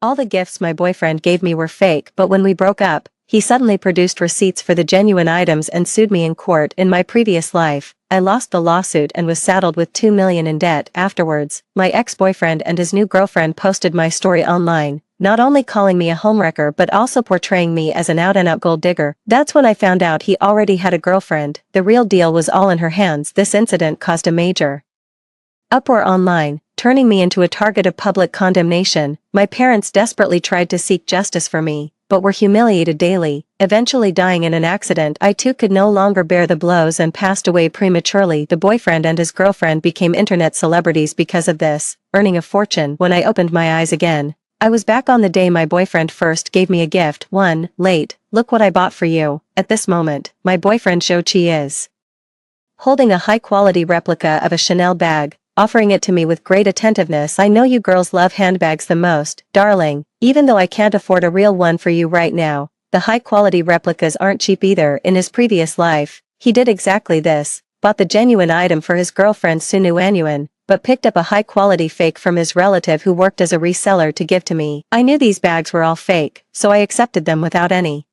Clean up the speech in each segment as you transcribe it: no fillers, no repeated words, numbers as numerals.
All the gifts my boyfriend gave me were fake, but when we broke up, he suddenly produced receipts for the genuine items and sued me in court. In my previous life, I lost the lawsuit and was saddled with $2 million in debt. Afterwards, my ex-boyfriend and his new girlfriend posted my story online, not only calling me a homewrecker but also portraying me as an out-and-out gold digger. That's when I found out he already had a girlfriend. The real deal was all in her hands. This incident caused a major uproar online, turning me into a target of public condemnation. My parents desperately tried to seek justice for me, but were humiliated daily, eventually dying in an accident. I too could no longer bear the blows and passed away prematurely. The boyfriend and his girlfriend became internet celebrities because of this, earning a fortune. When I opened my eyes again, I was back on the day my boyfriend first gave me a gift. Late, look what I bought for you. At this moment, my boyfriend Shochi is holding a high-quality replica of a Chanel bag, offering it to me with great attentiveness. I know you girls love handbags the most, darling, even though I can't afford a real one for you right now. The high-quality replicas aren't cheap either. In his previous life, he did exactly this, bought the genuine item for his girlfriend Sunu Anyuan, but picked up a high-quality fake from his relative who worked as a reseller to give to me. I knew these bags were all fake, so I accepted them without any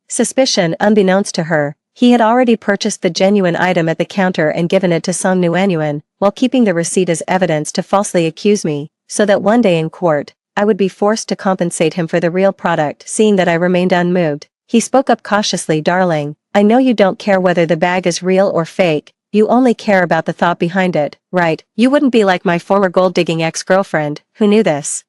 suspicion. Unbeknownst to her, he had already purchased the genuine item at the counter and given it to Sunu Anyuan, while keeping the receipt as evidence to falsely accuse me, so that one day in court, I would be forced to compensate him for the real product. Seeing that I remained unmoved, he spoke up cautiously. Darling, I know you don't care whether the bag is real or fake, you only care about the thought behind it, right? You wouldn't be like my former gold-digging ex-girlfriend, who knew this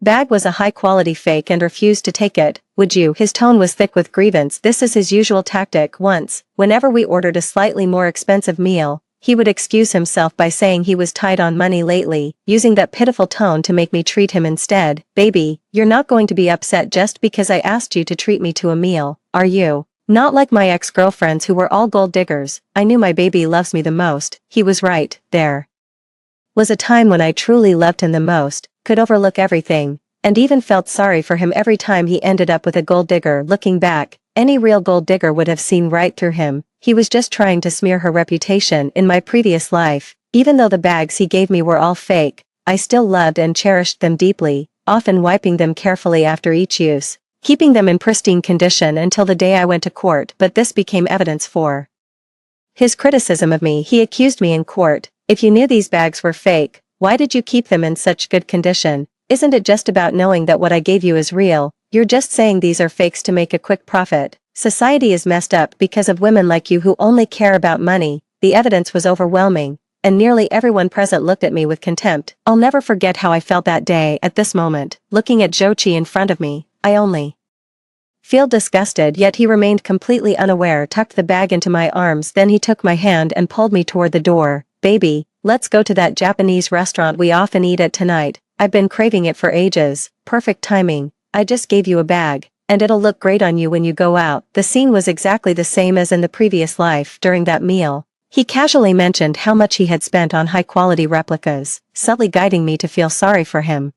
bag was a high-quality fake and refused to take it, would you? His tone was thick with grievance. This is his usual tactic. Once, whenever we ordered a slightly more expensive meal, he would excuse himself by saying he was tight on money lately, using that pitiful tone to make me treat him instead. Baby, you're not going to be upset just because I asked you to treat me to a meal, are you? Not like my ex-girlfriends who were all gold diggers. I knew my baby loves me the most. He was right. There was a time when I truly loved him the most, could overlook everything, and even felt sorry for him every time he ended up with a gold digger. Looking back, any real gold digger would have seen right through him. He was just trying to smear her reputation. In my previous life, even though the bags he gave me were all fake, I still loved and cherished them deeply, often wiping them carefully after each use, keeping them in pristine condition until the day I went to court. But this became evidence for his criticism of me. He accused me in court, if you knew these bags were fake, why did you keep them in such good condition? Isn't it just about knowing that what I gave you is real? You're just saying these are fakes to make a quick profit. Society is messed up because of women like you who only care about money. The evidence was overwhelming, and nearly everyone present looked at me with contempt. I'll never forget how I felt that day. At this moment, looking at Jochi in front of me, I only feel disgusted, yet he remained completely unaware. Tucked the bag into my arms, then he took my hand and pulled me toward the door. Baby, let's go to that Japanese restaurant we often eat at tonight. I've been craving it for ages. Perfect timing. I just gave you a bag, and it'll look great on you when you go out. The scene was exactly the same as in the previous life. During that meal, he casually mentioned how much he had spent on high-quality replicas, subtly guiding me to feel sorry for him.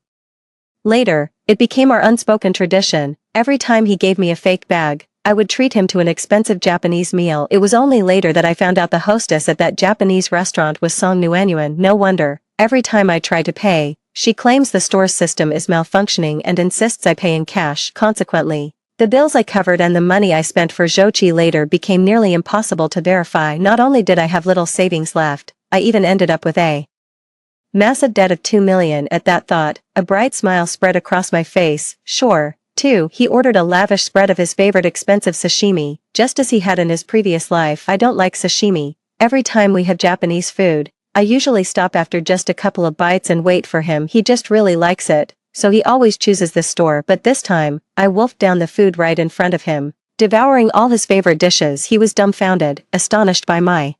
Later, it became our unspoken tradition. Every time he gave me a fake bag, I would treat him to an expensive Japanese meal. It was only later that I found out the hostess at that Japanese restaurant was Song Nuanyuan. No wonder, every time I try to pay, she claims the store's system is malfunctioning and insists I pay in cash. Consequently, the bills I covered and the money I spent for Jochi later became nearly impossible to verify. Not only did I have little savings left, I even ended up with a massive debt of $2 million. At that thought, a bright smile spread across my face. Sure, too, he ordered a lavish spread of his favorite expensive sashimi, just as he had in his previous life. I don't like sashimi. Every time we have Japanese food, I usually stop after just a couple of bites and wait for him. He just really likes it, so he always chooses this store. But this time, I wolfed down the food right in front of him, devouring all his favorite dishes. He was dumbfounded, astonished by my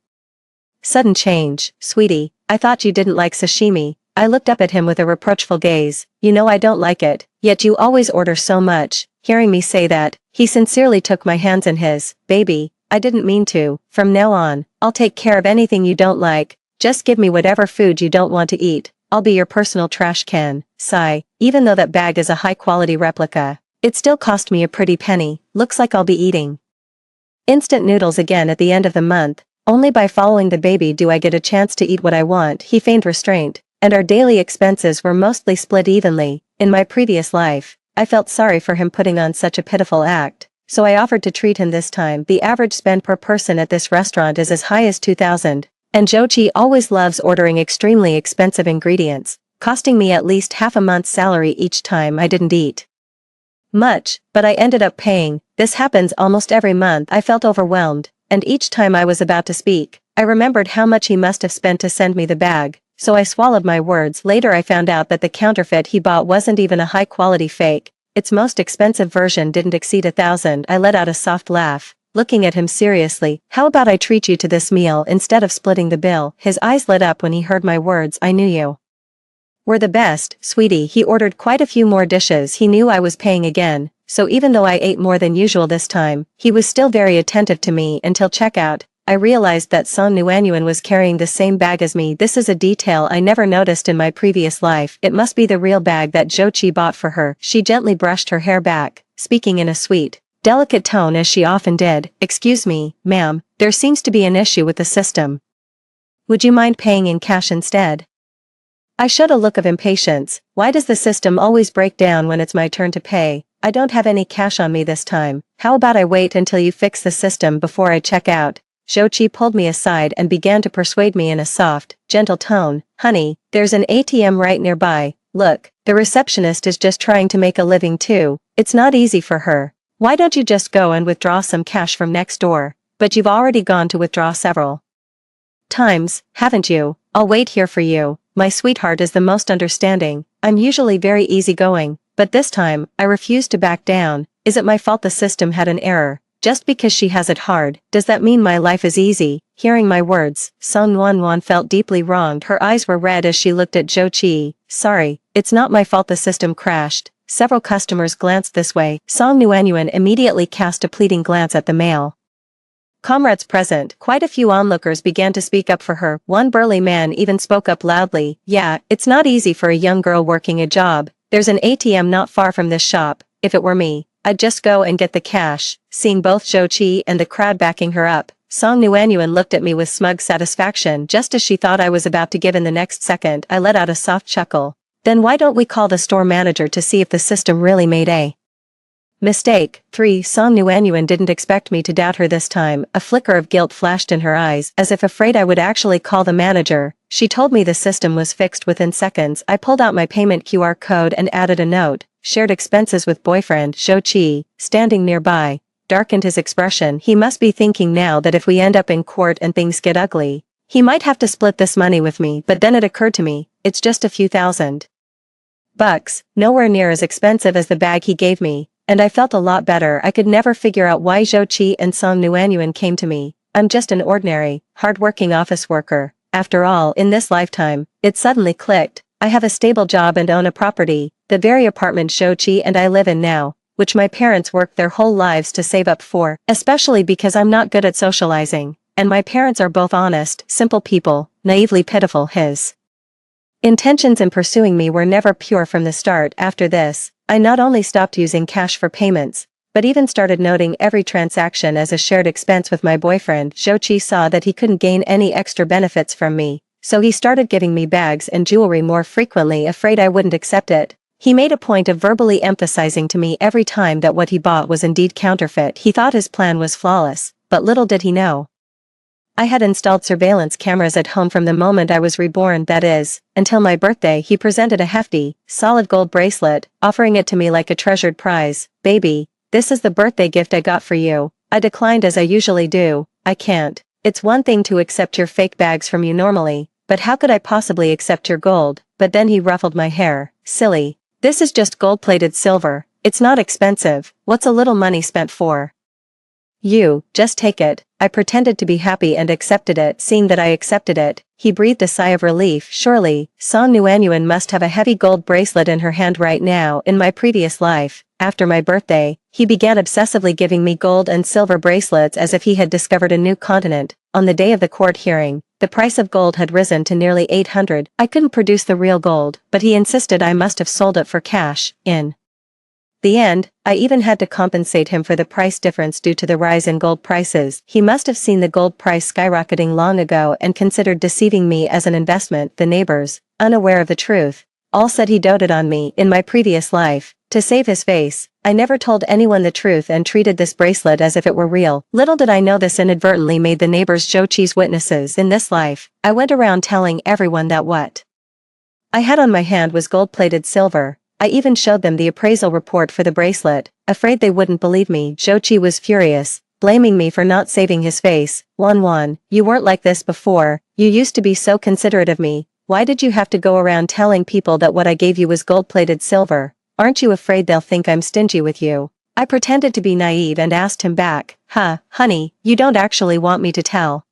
sudden change. Sweetie, I thought you didn't like sashimi. I looked up at him with a reproachful gaze. You know I don't like it, yet you always order so much. Hearing me say that, he sincerely took my hands in his. Baby, I didn't mean to. From now on, I'll take care of anything you don't like. Just give me whatever food you don't want to eat. I'll be your personal trash can. Sigh, even though that bag is a high-quality replica, it still cost me a pretty penny. Looks like I'll be eating instant noodles again at the end of the month. Only by following the baby do I get a chance to eat what I want. He feigned restraint, and our daily expenses were mostly split evenly. In my previous life, I felt sorry for him putting on such a pitiful act, so I offered to treat him this time. The average spend per person at this restaurant is as high as 2,000, and Jochi always loves ordering extremely expensive ingredients, costing me at least half a month's salary each time. I didn't eat much, but I ended up paying. This happens almost every month. I felt overwhelmed, and each time I was about to speak, I remembered how much he must have spent to send me the bag, so I swallowed my words. Later I found out that the counterfeit he bought wasn't even a high-quality fake. Its most expensive version didn't exceed 1,000. I let out a soft laugh, looking at him seriously. How about I treat you to this meal instead of splitting the bill? His eyes lit up when he heard my words. I knew you were the best, sweetie. He ordered quite a few more dishes. He knew I was paying again, so even though I ate more than usual this time, he was still very attentive to me until checkout. I realized that Song Nuanyuan was carrying the same bag as me. This is a detail I never noticed in my previous life. It must be the real bag that Jochi bought for her. She gently brushed her hair back, speaking in a sweet, delicate tone as she often did. Excuse me, ma'am, there seems to be an issue with the system. Would you mind paying in cash instead? I showed a look of impatience. Why does the system always break down when it's my turn to pay? I don't have any cash on me this time. How about I wait until you fix the system before I check out? Jochi pulled me aside and began to persuade me in a soft, gentle tone. Honey, there's an ATM right nearby. Look, the receptionist is just trying to make a living too. It's not easy for her. Why don't you just go and withdraw some cash from next door? But you've already gone to withdraw several times, haven't you? I'll wait here for you. My sweetheart is the most understanding. I'm usually very easygoing, but this time, I refuse to back down. Is it my fault the system had an error? Just because she has it hard, does that mean my life is easy? Hearing my words, Song Nuanyuan felt deeply wronged. Her eyes were red as she looked at Jochi. Sorry, it's not my fault the system crashed. Several customers glanced this way. Song Nuanyuan immediately cast a pleading glance at the male comrades present. Quite a few onlookers began to speak up for her. One burly man even spoke up loudly. Yeah, it's not easy for a young girl working a job. There's an ATM not far from this shop. If it were me, I'd just go and get the cash. Seeing both Jochi and the crowd backing her up, Song Nuanyuan looked at me with smug satisfaction. Just as she thought I was about to give in the next second, I let out a soft chuckle. Then why don't we call the store manager to see if the system really made a mistake? 3. Song Nuanyuan didn't expect me to doubt her this time. A flicker of guilt flashed in her eyes, as if afraid I would actually call the manager. She told me the system was fixed within seconds. I pulled out my payment QR code and added a note. Shared expenses with boyfriend, Jochi, standing nearby, darkened his expression. He must be thinking now that if we end up in court and things get ugly, he might have to split this money with me. But then it occurred to me, it's just a few $1,000s, nowhere near as expensive as the bag he gave me. And I felt a lot better. I could never figure out why Jochi and Song Nuanyuan came to me. I'm just an ordinary, hard-working office worker. After all, in this lifetime, it suddenly clicked. I have a stable job and own a property, the very apartment Jochi and I live in now, which my parents worked their whole lives to save up for, especially because I'm not good at socializing, and my parents are both honest, simple people, naively pitiful. His intentions in pursuing me were never pure from the start. After this, I not only stopped using cash for payments, but even started noting every transaction as a shared expense with my boyfriend. Jochi saw that he couldn't gain any extra benefits from me, so he started giving me bags and jewelry more frequently. Afraid I wouldn't accept it, he made a point of verbally emphasizing to me every time that what he bought was indeed counterfeit. He thought his plan was flawless, but little did he know I had installed surveillance cameras at home from the moment I was reborn. That is, until my birthday. He presented a hefty, solid gold bracelet, offering it to me like a treasured prize. Baby, this is the birthday gift I got for you. I declined as I usually do. I can't. It's one thing to accept your fake bags from you normally, but how could I possibly accept your gold? But then he ruffled my hair. Silly. This is just gold-plated silver. It's not expensive. What's a little money spent for? You, just take it. I pretended to be happy and accepted it. Seeing that I accepted it, he breathed a sigh of relief. Surely, Song Nuanyuan must have a heavy gold bracelet in her hand right now. In my previous life, after my birthday, he began obsessively giving me gold and silver bracelets as if he had discovered a new continent. On the day of the court hearing, the price of gold had risen to nearly 800. I couldn't produce the real gold, but he insisted I must have sold it for cash. In the end, I even had to compensate him for the price difference due to the rise in gold prices. He must have seen the gold price skyrocketing long ago and considered deceiving me as an investment. The neighbors, unaware of the truth, all said he doted on me in my previous life. To save his face, I never told anyone the truth and treated this bracelet as if it were real. Little did I know this inadvertently made the neighbors Jochi's witnesses in this life. I went around telling everyone that what I had on my hand was gold-plated silver. I even showed them the appraisal report for the bracelet, afraid they wouldn't believe me. Jochi was furious, blaming me for not saving his face. Wan, you weren't like this before, you used to be so considerate of me. Why did you have to go around telling people that what I gave you was gold-plated silver? Aren't you afraid they'll think I'm stingy with you? I pretended to be naive and asked him back, honey, you don't actually want me to tell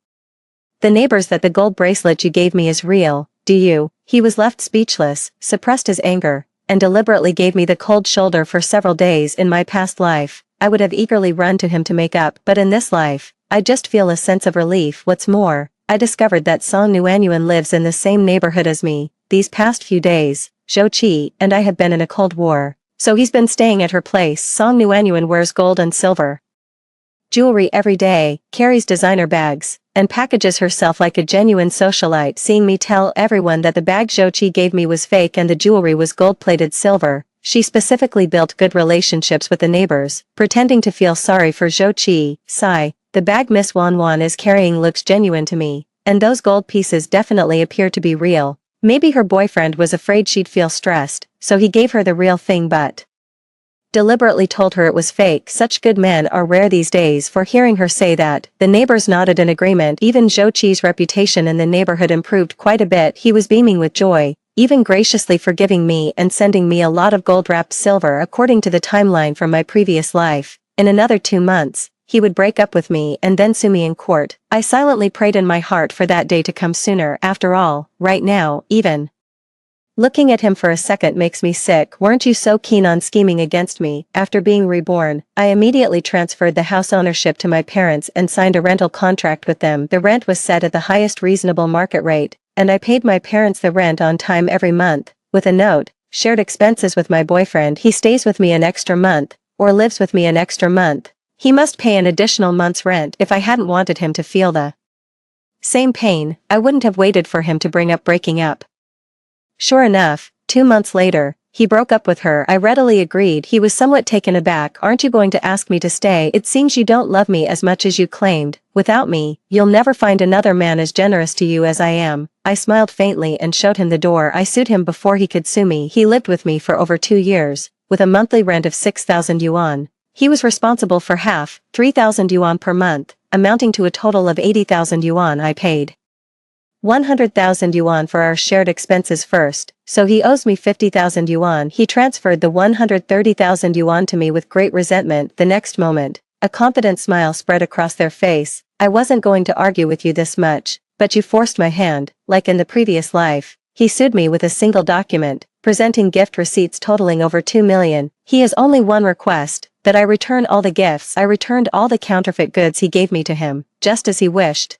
the neighbors that the gold bracelet you gave me is real, do you? He was left speechless, suppressed his anger, and deliberately gave me the cold shoulder for several days. In my past life, I would have eagerly run to him to make up, but in this life, I just feel a sense of relief. What's more, I discovered that Song Nuanyuan lives in the same neighborhood as me. These past few days, Jochi and I have been in a cold war, so he's been staying at her place. Song Nuanyuan wears gold and silver jewelry every day, carries designer bags, and packages herself like a genuine socialite. Seeing me tell everyone that the bag Jochi gave me was fake and the jewelry was gold-plated silver, she specifically built good relationships with the neighbors, pretending to feel sorry for Jochi. Sigh, the bag Miss Wan is carrying looks genuine to me, and those gold pieces definitely appear to be real. Maybe her boyfriend was afraid she'd feel stressed, so he gave her the real thing but deliberately told her it was fake. Such good men are rare these days. For hearing her say that, the neighbors nodded in agreement. Even Jochi's reputation in the neighborhood improved quite a bit. He was beaming with joy, even graciously forgiving me and sending me a lot of gold-wrapped silver. According to the timeline from my previous life, in another 2 months, he would break up with me and then sue me in court. I silently prayed in my heart for that day to come sooner. After all, right now, even looking at him for a second makes me sick. Weren't you so keen on scheming against me? After being reborn, I immediately transferred the house ownership to my parents and signed a rental contract with them. The rent was set at the highest reasonable market rate, and I paid my parents the rent on time every month, with a note, shared expenses with my boyfriend. He stays with me an extra month, or lives with me an extra month. He must pay an additional month's rent. If I hadn't wanted him to feel the same pain, I wouldn't have waited for him to bring up breaking up. Sure enough, 2 months later, he broke up with her. I readily agreed. He was somewhat taken aback. Aren't you going to ask me to stay? It seems you don't love me as much as you claimed. Without me, you'll never find another man as generous to you as I am. I smiled faintly and showed him the door. I sued him before he could sue me. He lived with me for over 2 years, with a monthly rent of 6,000 yuan. He was responsible for half, 3,000 yuan per month, amounting to a total of 80,000 yuan. I paid 100,000 yuan for our shared expenses first, so he owes me 50,000 yuan. He transferred the 130,000 yuan to me with great resentment. The next moment, a confident smile spread across their face. I wasn't going to argue with you this much, but you forced my hand. Like in the previous life, he sued me with a single document, presenting gift receipts totaling over 2 million. He has only one request, that I return all the gifts. I returned all the counterfeit goods he gave me to him, just as he wished.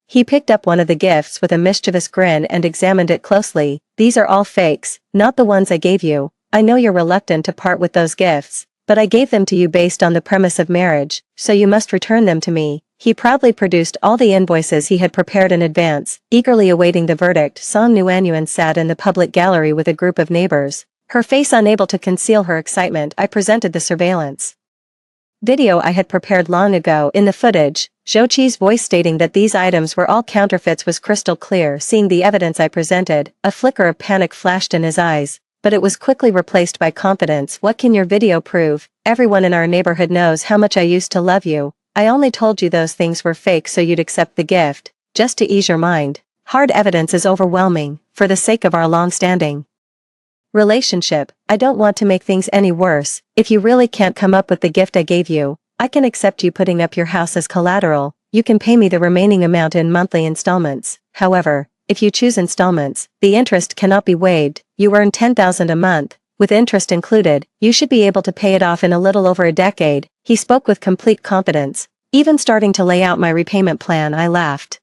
He picked up one of the gifts with a mischievous grin and examined it closely. These are all fakes, not the ones I gave you. I know you're reluctant to part with those gifts, but I gave them to you based on the premise of marriage, so you must return them to me. He proudly produced all the invoices he had prepared in advance, eagerly awaiting the verdict. Song Nuanyuan sat in the public gallery with a group of neighbors, her face unable to conceal her excitement. I presented the surveillance video I had prepared long ago. In the footage, Jochi's voice stating that these items were all counterfeits was crystal clear. Seeing the evidence I presented, a flicker of panic flashed in his eyes, but it was quickly replaced by confidence. What can your video prove? Everyone in our neighborhood knows how much I used to love you. I only told you those things were fake so you'd accept the gift, just to ease your mind. Hard evidence is overwhelming, for the sake of our long-standing relationship. I don't want to make things any worse. If you really can't come up with the gift I gave you, I can accept you putting up your house as collateral. You can pay me the remaining amount in monthly installments. However, if you choose installments, the interest cannot be waived. You earn 10,000 a month, with interest included. You should be able to pay it off in a little over a decade. He spoke with complete confidence, even starting to lay out my repayment plan. I laughed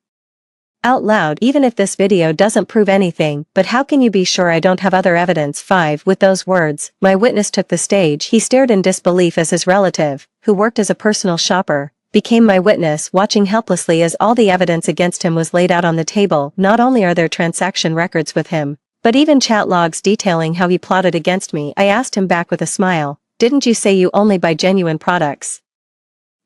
out loud. Even if this video doesn't prove anything, but how can you be sure I don't have other evidence? 5. With those words, my witness took the stage. He stared in disbelief as his relative, who worked as a personal shopper, became my witness, watching helplessly as all the evidence against him was laid out on the table. Not only are there transaction records with him, But even chat logs detailing how he plotted against me. I asked him back with a smile, didn't you say you only buy genuine products?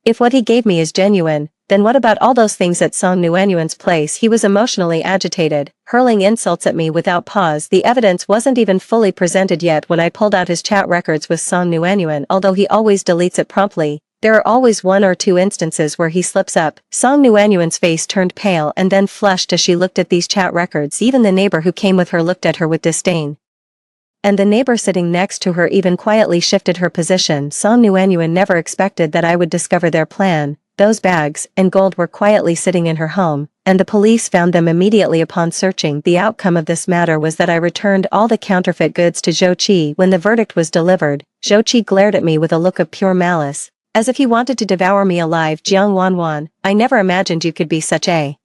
If what he gave me is genuine, then what about all those things at Song Nguyen's place? He was emotionally agitated, hurling insults at me without pause. The evidence wasn't even fully presented yet when I pulled out his chat records with Song Nguyen. Although he always deletes it promptly, there are always one or two instances where he slips up. Song Nguyen's face turned pale and then flushed as she looked at these chat records. Even the neighbor who came with her looked at her with disdain. And the neighbor sitting next to her even quietly shifted her position. Song Nguyen never expected that I would discover their plan. Those bags and gold were quietly sitting in her home, and the police found them immediately upon searching. The outcome of this matter was that I returned all the counterfeit goods to Zhou Qi. When the verdict was delivered, Zhou Qi glared at me with a look of pure malice, as if he wanted to devour me alive. Jiang Wanwan, I never imagined you could be such a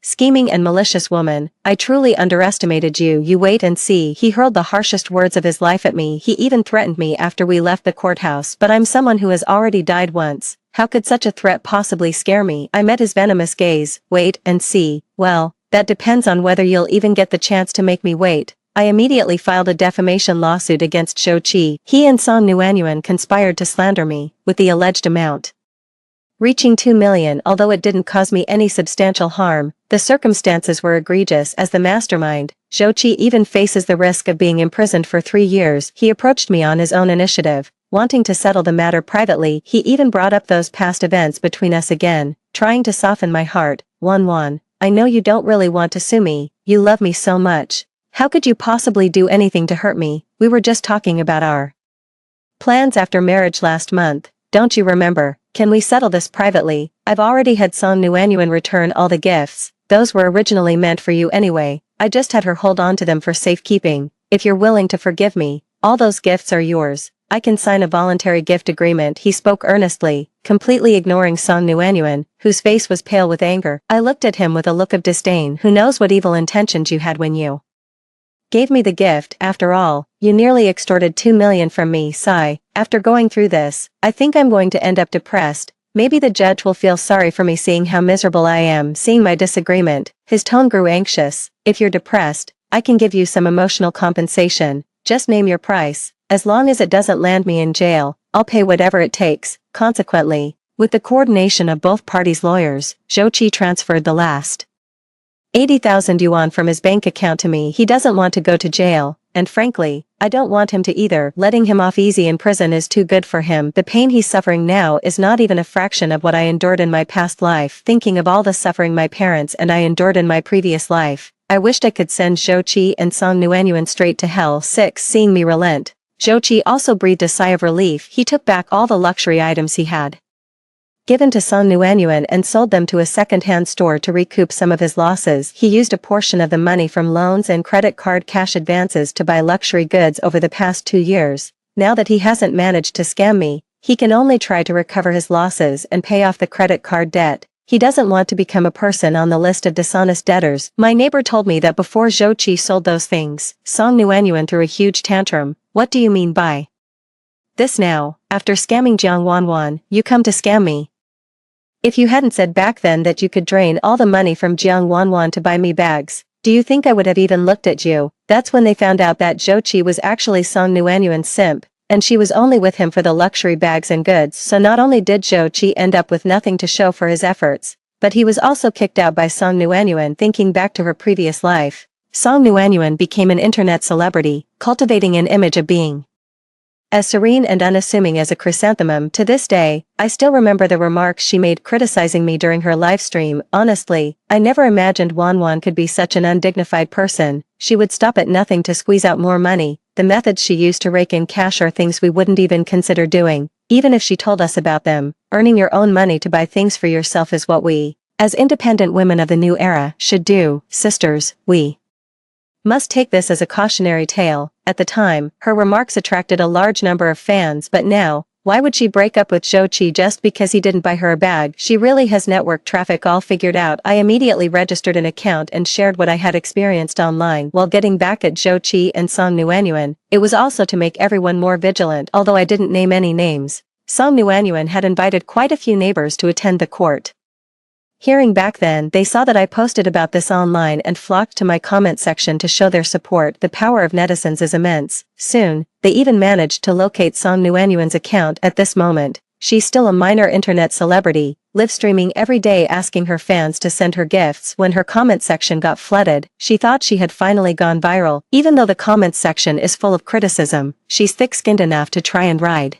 scheming and malicious woman. I truly underestimated you. You wait and see. He hurled the harshest words of his life at me. He even threatened me after we left the courthouse. But I'm someone who has already died once. How could such a threat possibly scare me? I met his venomous gaze. Wait and see. Well, that depends on whether you'll even get the chance to make me wait. I immediately filed a defamation lawsuit against Zhou Qi. He and Song Nguyen conspired to slander me, with the alleged amount reaching 2 million. Although it didn't cause me any substantial harm, the circumstances were egregious. As the mastermind, Zhou Qi even faces the risk of being imprisoned for 3 years. He approached me on his own initiative, wanting to settle the matter privately. He even brought up those past events between us again, trying to soften my heart. Wanwan, I know you don't really want to sue me, you love me so much. How could you possibly do anything to hurt me? We were just talking about our plans after marriage last month, don't you remember? Can we settle this privately? I've already had Song Nguyen return all the gifts. Those were originally meant for you anyway. I just had her hold on to them for safekeeping. If you're willing to forgive me, all those gifts are yours. I can sign a voluntary gift agreement. He spoke earnestly, completely ignoring Song Nguyen, whose face was pale with anger. I looked at him with a look of disdain. Who knows what evil intentions you had when you gave me the gift? After all, you nearly extorted 2 million from me. Sigh. After going through this, I think I'm going to end up depressed. Maybe the judge will feel sorry for me seeing how miserable I am. Seeing my disagreement, his tone grew anxious. If you're depressed, I can give you some emotional compensation. Just name your price. As long as it doesn't land me in jail, I'll pay whatever it takes. Consequently, with the coordination of both parties' lawyers, Zhou Qi transferred the last 80,000 yuan from his bank account to me. He doesn't want to go to jail, and frankly, I don't want him to either. Letting him off easy in prison is too good for him. The pain he's suffering now is not even a fraction of what I endured in my past life. Thinking of all the suffering my parents and I endured in my previous life, I wished I could send Zhou Qi and Song Nguyen straight to hell. 6. Seeing me relent, Zhou Qi also breathed a sigh of relief. He took back all the luxury items he had given to Song Nguyen and sold them to a second-hand store to recoup some of his losses. He used a portion of the money from loans and credit card cash advances to buy luxury goods over the past 2 years. Now that he hasn't managed to scam me, he can only try to recover his losses and pay off the credit card debt. He doesn't want to become a person on the list of dishonest debtors. My neighbor told me that before Zhou Qi sold those things, Song Nguyen threw a huge tantrum. What do you mean by this now? After scamming Jiang Wanwan, you come to scam me? If you hadn't said back then that you could drain all the money from Jiang Wanwan to buy me bags, do you think I would have even looked at you? That's when they found out that Zhou Qi was actually Song Nguyen's simp, and she was only with him for the luxury bags and goods. So not only did Zhou Qi end up with nothing to show for his efforts, but he was also kicked out by Song Nguyen. Thinking back to her previous life, Song Nguyen became an internet celebrity, cultivating an image of being as serene and unassuming as a chrysanthemum. To this day, I still remember the remarks she made criticizing me during her livestream. Honestly, I never imagined Wanwan could be such an undignified person. She would stop at nothing to squeeze out more money. The methods she used to rake in cash are things we wouldn't even consider doing, even if she told us about them. Earning your own money to buy things for yourself is what we, as independent women of the new era, should do. Sisters, we must take this as a cautionary tale. At the time, her remarks attracted a large number of fans, but now, why would she break up with Zhou Qi just because he didn't buy her a bag? She really has network traffic all figured out. I immediately registered an account and shared what I had experienced online while getting back at Zhou Qi and Song Nguyen. It was also to make everyone more vigilant. Although I didn't name any names, Song Nguyen had invited quite a few neighbors to attend the court Hearing back then, they saw that I posted about this online and flocked to my comment section to show their support. The power of netizens is immense. Soon, they even managed to locate Song Nuanyuan's account. At this moment, she's still a minor internet celebrity, live streaming every day asking her fans to send her gifts. When her comment section got flooded, she thought she had finally gone viral. Even though the comments section is full of criticism, she's thick-skinned enough to try and ride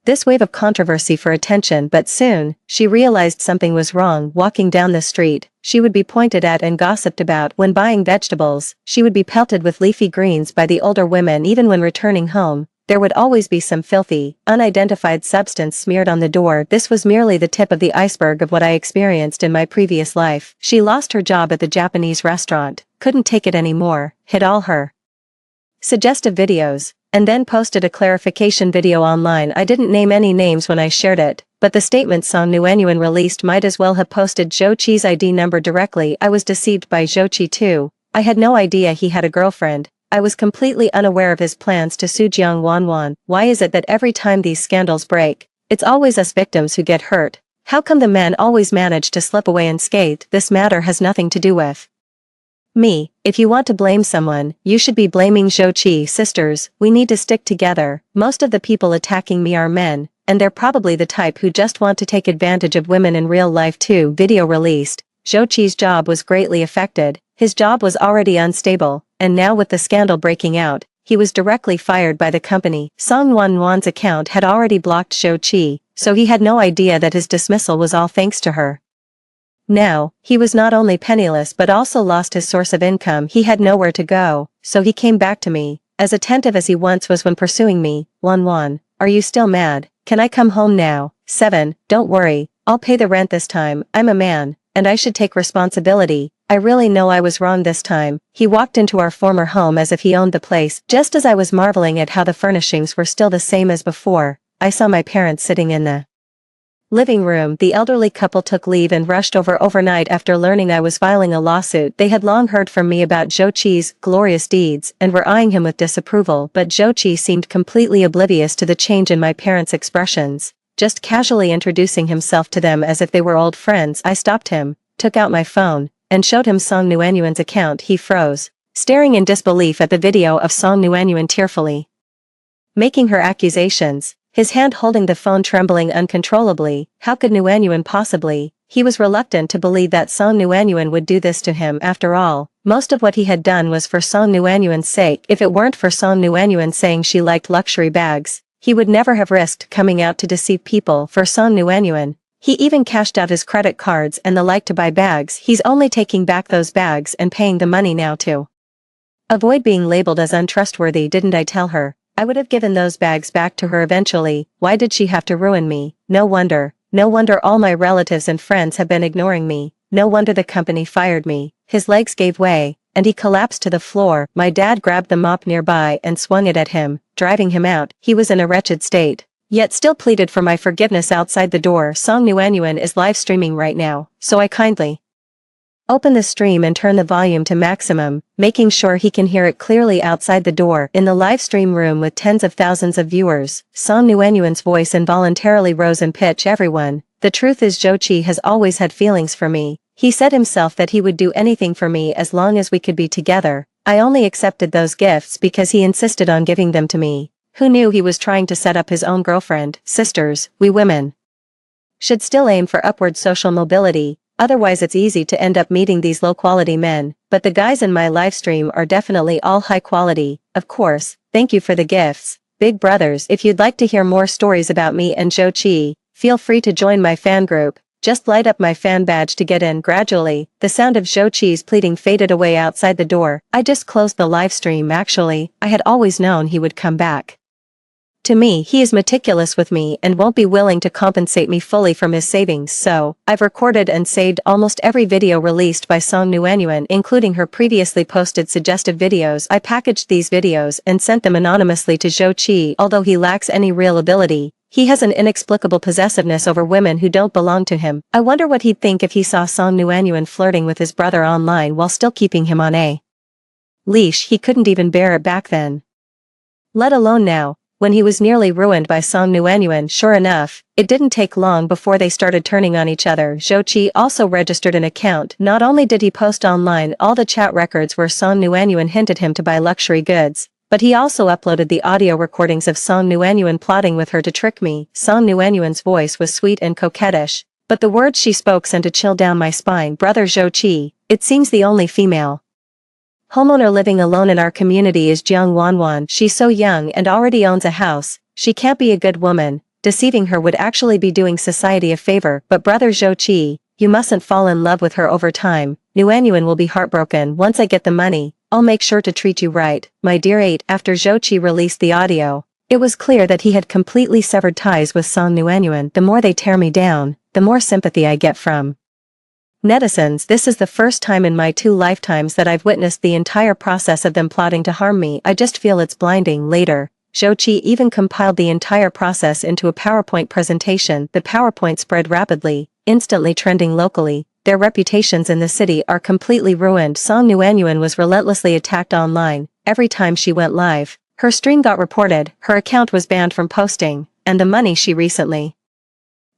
this wave of controversy for attention. But soon, she realized something was wrong. Walking down the street, she would be pointed at and gossiped about. When buying vegetables, she would be pelted with leafy greens by the older women. Even when returning home, there would always be some filthy, unidentified substance smeared on the door. This was merely the tip of the iceberg of what I experienced in my previous life. She lost her job at the Japanese restaurant, couldn't take it anymore, hid all her suggestive videos, and then posted a clarification video online. I didn't name any names when I shared it, but the statement Song Nuanyuan released might as well have posted Zhou Qi's ID number directly. I was deceived by Zhou Qi too. I had no idea he had a girlfriend. I was completely unaware of his plans to sue Jiang Wanwan. Why is it that every time these scandals break, it's always us victims who get hurt? How come the men always manage to slip away unscathed? This matter has nothing to do with me. If you want to blame someone, you should be blaming Zhou Qi. Sisters, we need to stick together. Most of the people attacking me are men, and they're probably the type who just want to take advantage of women in real life too. Video released. Zhou Qi's job was greatly affected. His job was already unstable, and now with the scandal breaking out, he was directly fired by the company. Song Nuanyuan's account had already blocked Zhou Qi, so he had no idea that his dismissal was all thanks to her. Now, he was not only penniless but also lost his source of income. He had nowhere to go, so he came back to me, as attentive as he once was when pursuing me. Wanwan, are you still mad? Can I come home now? 7. Don't worry, I'll pay the rent this time. I'm a man, and I should take responsibility. I really know I was wrong this time. He walked into our former home as if he owned the place. Just as I was marveling at how the furnishings were still the same as before, I saw my parents sitting in the living room. The elderly couple took leave and rushed over overnight after learning I was filing a lawsuit. They had long heard from me about Zhou Qi's glorious deeds and were eyeing him with disapproval, but Zhou Qi seemed completely oblivious to the change in my parents' expressions, just casually introducing himself to them as if they were old friends. I stopped him, took out my phone, and showed him Song Nuanyuan's account. He froze, staring in disbelief at the video of Song Nuanyuan tearfully making her accusations, his hand holding the phone trembling uncontrollably. How could Nuanyuan possibly? He was reluctant to believe that Song Nuanyuan would do this to him. After all, most of what he had done was for Song Nuanyuan's sake. If it weren't for Song Nuanyuan saying she liked luxury bags, he would never have risked coming out to deceive people for Song Nuanyuan. He even cashed out his credit cards and the like to buy bags. He's only taking back those bags and paying the money now to avoid being labeled as untrustworthy. Didn't I tell her I would have given those bags back to her eventually? Why did she have to ruin me? No wonder all my relatives and friends have been ignoring me. No wonder the company fired me. His legs gave way, and he collapsed to the floor. My dad grabbed the mop nearby and swung it at him, driving him out. He was in a wretched state, yet still pleaded for my forgiveness outside the door. Song Nuanyuan is live streaming right now, so I kindly open the stream and turn the volume to maximum, making sure he can hear it clearly outside the door. In the live stream room with tens of thousands of viewers, Song Nuanyuan's voice involuntarily rose in pitch. Everyone, the truth is Zhou Qi has always had feelings for me. He said himself that he would do anything for me as long as we could be together. I only accepted those gifts because he insisted on giving them to me. Who knew he was trying to set up his own girlfriend? Sisters, we women should still aim for upward social mobility. Otherwise it's easy to end up meeting these low-quality men, but the guys in my livestream are definitely all high quality. Of course, thank you for the gifts, big brothers. If you'd like to hear more stories about me and Zhou Qi, feel free to join my fan group. Just light up my fan badge to get in. Gradually, the sound of Zhou Qi's pleading faded away outside the door. I just closed the livestream. Actually, I had always known he would come back to me. He is meticulous with me and won't be willing to compensate me fully from his savings, so I've recorded and saved almost every video released by Song Nuanyuan, including her previously posted suggestive videos. I packaged these videos and sent them anonymously to Zhou Qi. Although he lacks any real ability, he has an inexplicable possessiveness over women who don't belong to him. I wonder what he'd think if he saw Song Nuanyuan flirting with his brother online while still keeping him on a leash. He couldn't even bear it back then, let alone now. when he was nearly ruined by Song Nuenyuan. Sure enough, it didn't take long before they started turning on each other. Zhou Qi also registered an account. Not only did he post online all the chat records where Song Nuenyuan hinted him to buy luxury goods, but he also uploaded the audio recordings of Song Nuenyuan plotting with her to trick me. Song Nuenyuan's voice was sweet and coquettish, but the words she spoke sent a chill down my spine. Brother Zhou Qi, it seems the only female homeowner living alone in our community is Jiang Wanwan. She's so young and already owns a house. She can't be a good woman. Deceiving her would actually be doing society a favor. But brother Zhou Qi, you mustn't fall in love with her over time. Nuenyuan will be heartbroken. Once I get the money, I'll make sure to treat you right, my dear. 8. After Zhou Qi released the audio, it was clear that he had completely severed ties with Song Nuenyuan. The more they tear me down, the more sympathy I get from netizens. This is the first time in my 2 lifetimes that I've witnessed the entire process of them plotting to harm me. I just feel it's blinding. Later, Zhou Qi even compiled the entire process into a PowerPoint presentation. The PowerPoint spread rapidly, instantly trending locally. Their reputations in the city are completely ruined. Song Nuenyuan was relentlessly attacked online. Every time she went live, her stream got reported, her account was banned from posting, and the money she recently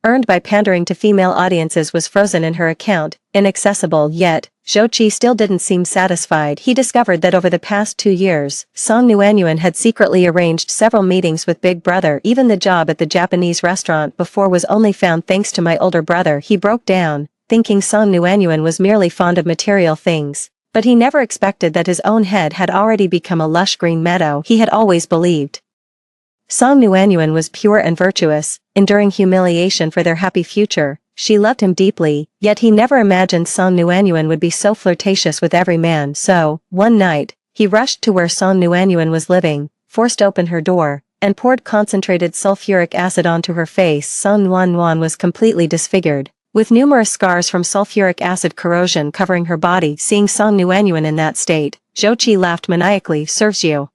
earned by pandering to female audiences was frozen in her account, inaccessible. Yet, Zhou Qi still didn't seem satisfied. He discovered that over the past 2 years, Song Nuenyuan had secretly arranged several meetings with Big Brother. Even the job at the Japanese restaurant before was only found thanks to my older brother. He broke down, thinking Song Nuenyuan was merely fond of material things, but he never expected that his own head had already become a lush green meadow. He had always believed Song Nuenyuan was pure and virtuous, enduring humiliation for their happy future. She loved him deeply, yet he never imagined Song Nuenyuan would be so flirtatious with every man. So, one night, he rushed to where Song Nuenyuan was living, forced open her door, and poured concentrated sulfuric acid onto her face. Song Nuenyuan was completely disfigured, with numerous scars from sulfuric acid corrosion covering her body. Seeing Song Nuenyuan in that state, Zhou Qi laughed maniacally. Serves you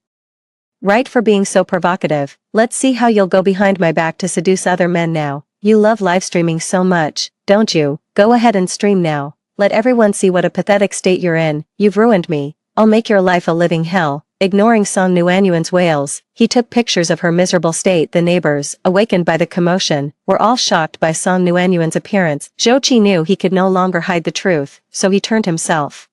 right for being so provocative. Let's see how you'll go behind my back to seduce other men now. You love live streaming so much, don't you? Go ahead and stream now. Let everyone see what a pathetic state you're in. You've ruined me. I'll make your life a living hell. Ignoring Song Nuenyuan's wails, he took pictures of her miserable state. The neighbors, awakened by the commotion, were all shocked by Song Nuenyuan's appearance. Zhou Qi knew he could no longer hide the truth, so he turned himself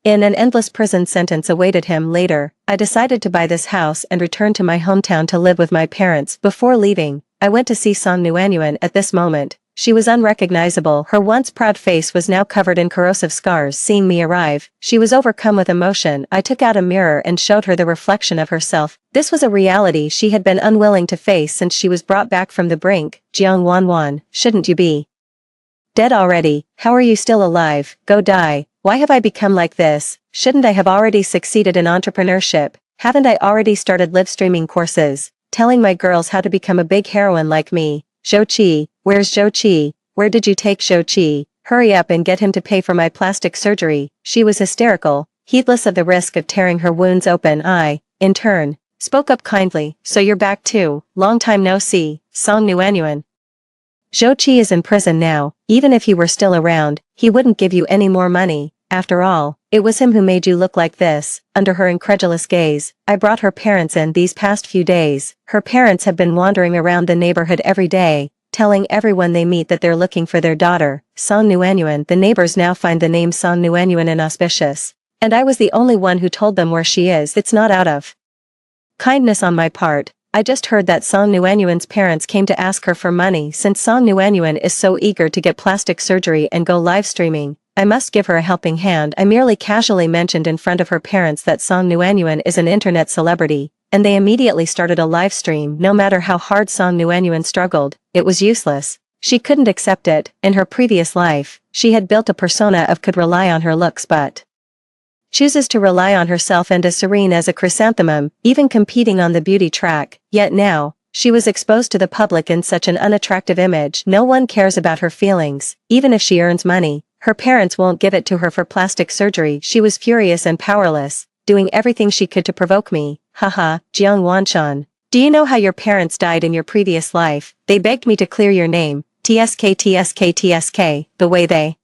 in. An endless prison sentence awaited him. Later, I decided to buy this house and return to my hometown to live with my parents. Before leaving, I went to see Song Nuenyuan. At this moment, she was unrecognizable. Her once proud face was now covered in corrosive scars. Seeing me arrive, she was overcome with emotion. I took out a mirror and showed her the reflection of herself. This was a reality she had been unwilling to face since she was brought back from the brink. Jiang Wanwan, shouldn't you be dead already? How are you still alive? Go die. Why have I become like this? Shouldn't I have already succeeded in entrepreneurship? Haven't I already started live streaming courses, telling my girls how to become a big heroine like me? Zhou Qi, where's Zhou Qi? Where did you take Zhou Qi? Hurry up and get him to pay for my plastic surgery. She was hysterical, heedless of the risk of tearing her wounds open. I, in turn, spoke up kindly. So you're back too. Long time no see, Song Nuenyuan. Zhou Qi is in prison now. Even if he were still around, he wouldn't give you any more money. After all, it was him who made you look like this. Under her incredulous gaze, I brought her parents in these past few days. Her parents have been wandering around the neighborhood every day, telling everyone they meet that they're looking for their daughter, Song Nuenyuan. The neighbors now find the name Song Nuenyuan inauspicious, and I was the only one who told them where she is. It's not out of kindness on my part. I just heard that Song Nuenyuan's parents came to ask her for money. Since Song Nuenyuan is so eager to get plastic surgery and go live streaming, I must give her a helping hand. I merely casually mentioned in front of her parents that Song Nuenyuan is an internet celebrity, and they immediately started a live stream. No matter how hard Song Nuenyuan struggled, it was useless. She couldn't accept it. In her previous life, she had built a persona of could rely on her looks but chooses to rely on herself and is serene as a chrysanthemum, even competing on the beauty track. Yet now, she was exposed to the public in such an unattractive image. No one cares about her feelings. Even if she earns money, her parents won't give it to her for plastic surgery. She was furious and powerless, doing everything she could to provoke me. Haha, Jiang Wanshan. Do you know how your parents died in your previous life? They begged me to clear your name. TSK TSK TSK. The way they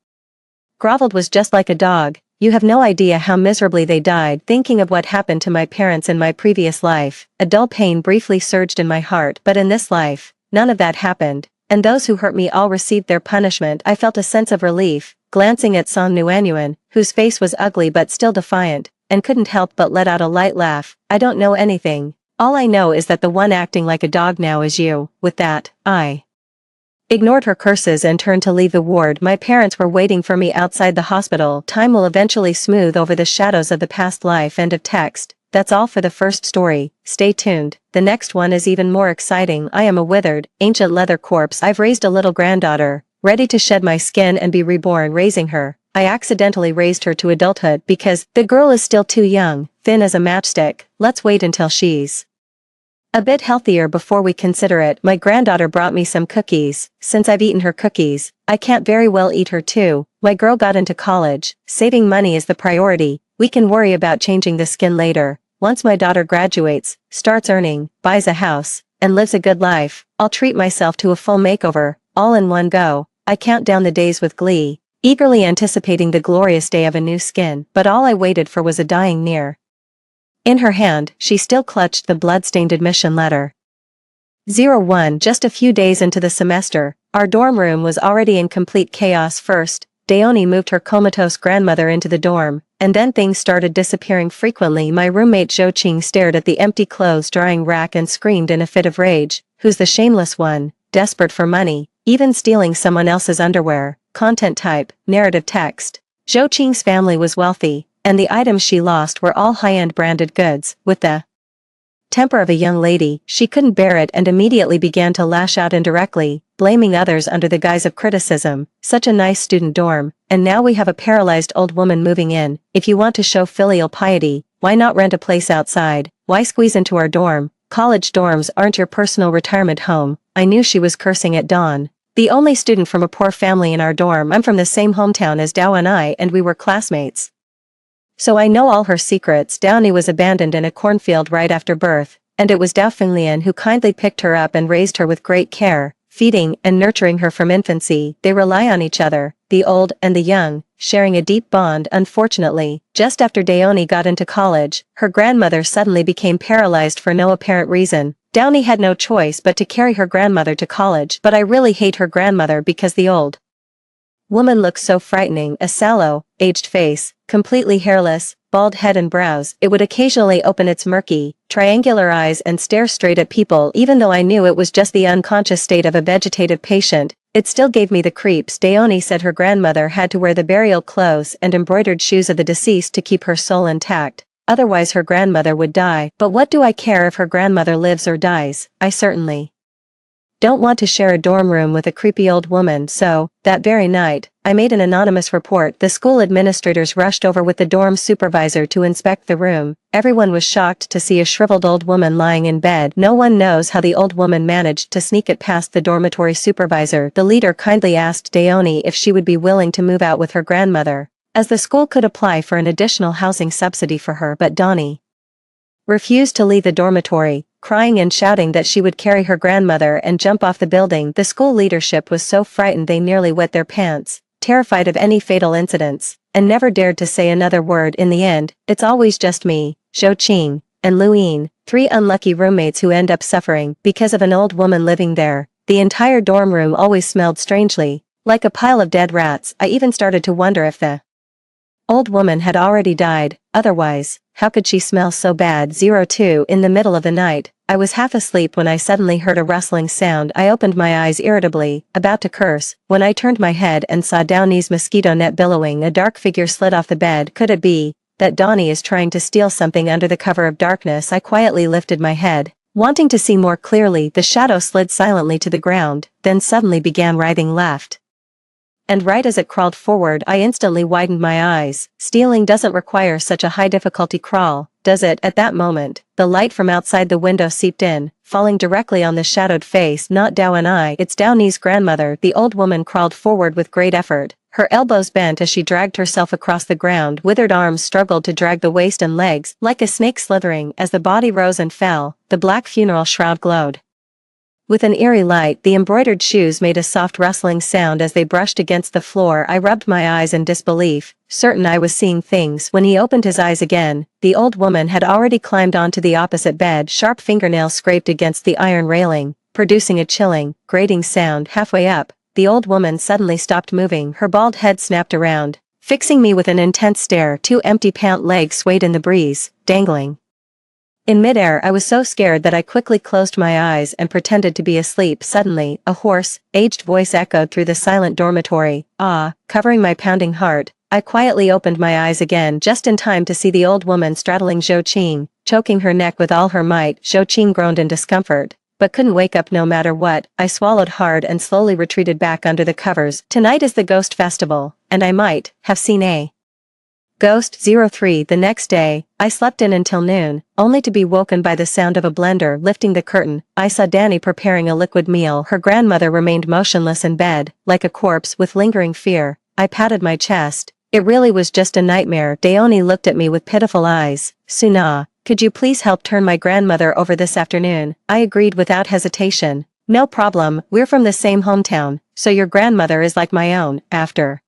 groveled was just like a dog. You have no idea how miserably they died. Thinking of what happened to my parents in my previous life, a dull pain briefly surged in my heart, but in this life, none of that happened, and those who hurt me all received their punishment. I felt a sense of relief, glancing at Song Nuanyuan, whose face was ugly but still defiant, and couldn't help but let out a light laugh. I don't know anything. All I know is that the one acting like a dog now is you. With that, I ignored her curses and turned to leave the ward. My parents were waiting for me outside the hospital. Time will eventually smooth over the shadows of the past life. End of text. That's all for the first story. Stay tuned. The next one is even more exciting. I am a withered, ancient leather corpse. I've raised a little granddaughter, ready to shed my skin and be reborn. Raising her, I accidentally raised her to adulthood because the girl is still too young, thin as a matchstick. Let's wait until she's a bit healthier before we consider it. My granddaughter brought me some cookies. Since I've eaten her cookies, I can't very well eat her too. My girl got into college. Saving money is the priority. We can worry about changing the skin later. Once my daughter graduates, starts earning, buys a house, and lives a good life, I'll treat myself to a full makeover, all in one go. I count down the days with glee, eagerly anticipating the glorious day of a new skin, but all I waited for was a dying near. In her hand, she still clutched the blood-stained admission letter. 01. Just a few days into the semester, our dorm room was already in complete chaos. First, Daoni moved her comatose grandmother into the dorm, and then things started disappearing frequently. My roommate Zhou Qing stared at the empty clothes-drying rack and screamed in a fit of rage. Who's the shameless one, desperate for money, even stealing someone else's underwear? Content type, narrative text. Zhou Qing's family was wealthy, and the items she lost were all high-end branded goods. With the temper of a young lady, she couldn't bear it and immediately began to lash out indirectly, blaming others under the guise of criticism. Such a nice student dorm, and now we have a paralyzed old woman moving in. If you want to show filial piety, why not rent a place outside? Why squeeze into our dorm? College dorms aren't your personal retirement home. I knew she was cursing at dawn. The only student from a poor family in our dorm. I'm from the same hometown as Dao and we were classmates. So I know all her secrets. Downy was abandoned in a cornfield right after birth, and it was Dao Finglian who kindly picked her up and raised her with great care, feeding and nurturing her from infancy. They rely on each other, the old and the young, sharing a deep bond. Unfortunately, just after Daoni got into college, her grandmother suddenly became paralyzed for no apparent reason. Downey had no choice but to carry her grandmother to college. But I really hate her grandmother because the old woman looks so frightening. A sallow, aged face, completely hairless, bald head and brows. It would occasionally open its murky, triangular eyes and stare straight at people. Even though I knew it was just the unconscious state of a vegetative patient, it still gave me the creeps. Daoni said her grandmother had to wear the burial clothes and embroidered shoes of the deceased to keep her soul intact. Otherwise her grandmother would die. But what do I care if her grandmother lives or dies? I certainly don't want to share a dorm room with a creepy old woman. So, that very night, I made an anonymous report. The school administrators rushed over with the dorm supervisor to inspect the room. Everyone was shocked to see a shriveled old woman lying in bed. No one knows how the old woman managed to sneak it past the dormitory supervisor. The leader kindly asked Daoni if she would be willing to move out with her grandmother, as the school could apply for an additional housing subsidy for her. But Daoni refused to leave the dormitory, crying and shouting that she would carry her grandmother and jump off the building. The school leadership was so frightened they nearly wet their pants, terrified of any fatal incidents, and never dared to say another word. In the end, it's always just me, Zhou Qing, and Luyin, three unlucky roommates who end up suffering because of an old woman living there. The entire dorm room always smelled strangely, like a pile of dead rats. I even started to wonder if the old woman had already died. Otherwise, how could she smell so bad? 02. In the middle of the night, I was half asleep when I suddenly heard a rustling sound. I opened my eyes irritably, about to curse, when I turned my head and saw Downey's mosquito net billowing. A dark figure slid off the bed. Could it be that Downey is trying to steal something under the cover of darkness? I quietly lifted my head, wanting to see more clearly. The shadow slid silently to the ground, then suddenly began writhing left and right as it crawled forward. I instantly widened my eyes. Stealing doesn't require such a high difficulty crawl, does it? At that moment, the light from outside the window seeped in, falling directly on the shadowed face. Not Dao and I, it's Downey's grandmother. The old woman crawled forward with great effort, her elbows bent as she dragged herself across the ground. Withered arms struggled to drag the waist and legs, like a snake slithering. As the body rose and fell, the black funeral shroud glowed With an eerie light, the embroidered shoes made a soft rustling sound as they brushed against the floor. I rubbed my eyes in disbelief, certain I was seeing things. When he opened his eyes again, the old woman had already climbed onto the opposite bed. Sharp fingernails scraped against the iron railing, producing a chilling, grating sound. Halfway up, the old woman suddenly stopped moving. Her bald head snapped around, fixing me with an intense stare. Two empty pant legs swayed in the breeze, dangling. In midair, I was so scared that I quickly closed my eyes and pretended to be asleep. Suddenly, a hoarse, aged voice echoed through the silent dormitory. Covering my pounding heart, I quietly opened my eyes again just in time to see the old woman straddling Zhou Qing, choking her neck with all her might. Zhou Qing groaned in discomfort, but couldn't wake up no matter what. I swallowed hard and slowly retreated back under the covers. Tonight is the ghost festival, and I might have seen a Ghost 03. The next day, I slept in until noon, only to be woken by the sound of a blender lifting the curtain. I saw Danny preparing a liquid meal. Her grandmother remained motionless in bed, like a corpse with lingering fear. I patted my chest. It really was just a nightmare. Daoni looked at me with pitiful eyes. Suna, could you please help turn my grandmother over this afternoon? I agreed without hesitation. No problem, we're from the same hometown, so your grandmother is like my own. After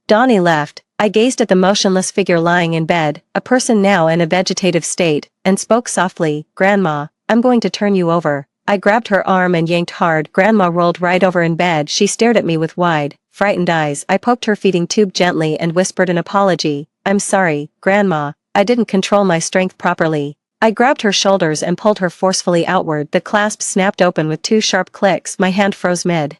Donnie left, I gazed at the motionless figure lying in bed, a person now in a vegetative state, and spoke softly. Grandma, I'm going to turn you over. I grabbed her arm and yanked hard. Grandma rolled right over in bed. She stared at me with wide, frightened eyes. I poked her feeding tube gently and whispered an apology. I'm sorry, Grandma, I didn't control my strength properly. I grabbed her shoulders and pulled her forcefully outward. The clasp snapped open with two sharp clicks. My hand froze mid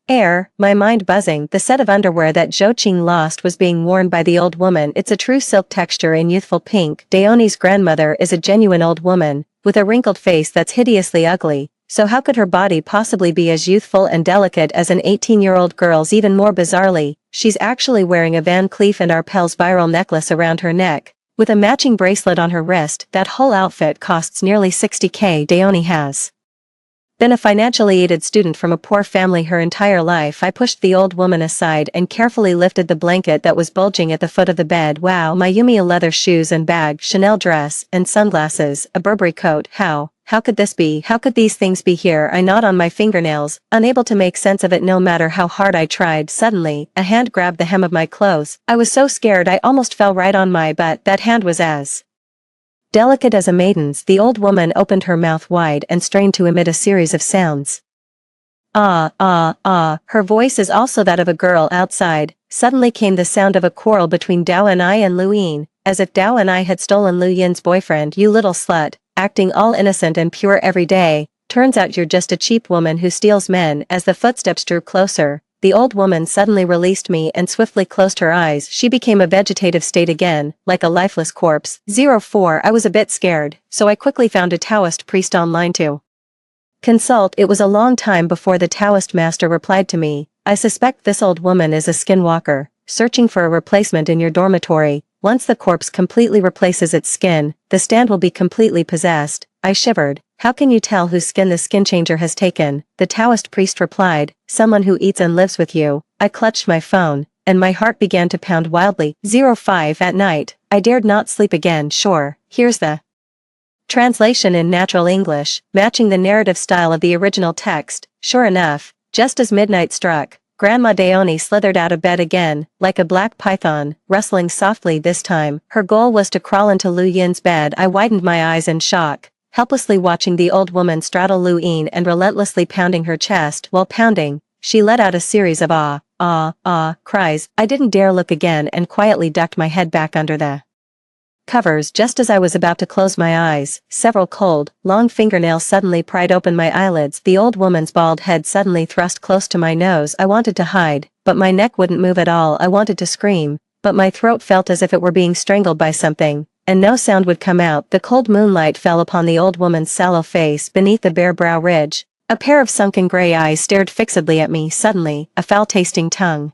air, my mind buzzing. The set of underwear that Zhou Qing lost was being worn by the old woman. It's a true silk texture in youthful pink. Daoni's grandmother is a genuine old woman, with a wrinkled face that's hideously ugly, so how could her body possibly be as youthful and delicate as an 18-year-old girl's? Even more bizarrely, she's actually wearing a Van Cleef & Arpels viral necklace around her neck, with a matching bracelet on her wrist. That whole outfit costs nearly 60K. Daoni has been a financially aided student from a poor family her entire life. I pushed the old woman aside and carefully lifted the blanket that was bulging at the foot of the bed. Wow, my Yumia leather shoes and bag, Chanel dress, and sunglasses, a Burberry coat. How could this be? How could these things be here? I gnawed on my fingernails, unable to make sense of it no matter how hard I tried. Suddenly, a hand grabbed the hem of my clothes. I was so scared I almost fell right on my butt. That hand was as delicate as a maiden's. The old woman opened her mouth wide and strained to emit a series of sounds. Her voice is also that of a girl. Outside, suddenly came the sound of a quarrel between Dao and I and Lu Yin, as if Dao and I had stolen Lu Yin's boyfriend. You little slut, acting all innocent and pure every day, turns out you're just a cheap woman who steals men. As the footsteps drew closer, the old woman suddenly released me and swiftly closed her eyes. She became a vegetative state again, like a lifeless corpse. 04. I was a bit scared, so I quickly found a Taoist priest online to consult. It was a long time before the Taoist master replied to me. I suspect this old woman is a skinwalker, searching for a replacement in your dormitory. Once the corpse completely replaces its skin, the stand will be completely possessed. I shivered. How can you tell whose skin the skin changer has taken? The Taoist priest replied, someone who eats and lives with you. I clutched my phone, and my heart began to pound wildly. 05. At night, I dared not sleep again. Sure, here's the translation in natural English, matching the narrative style of the original text. Sure enough, just as midnight struck, Grandma Daoni slithered out of bed again, like a black python, rustling softly this time. Her goal was to crawl into Lu Yin's bed. I widened my eyes in shock, helplessly watching the old woman straddle Lu Yin and relentlessly pounding her chest. While pounding, she let out a series of cries. I didn't dare look again and quietly ducked my head back under the covers. Just as I was about to close my eyes, several cold, long fingernails suddenly pried open my eyelids. The old woman's bald head suddenly thrust close to my nose. I wanted to hide, but my neck wouldn't move at all. I wanted to scream, but my throat felt as if it were being strangled by something, and no sound would come out. The cold moonlight fell upon the old woman's sallow face beneath the bare brow ridge. A pair of sunken gray eyes stared fixedly at me. Suddenly, a foul-tasting tongue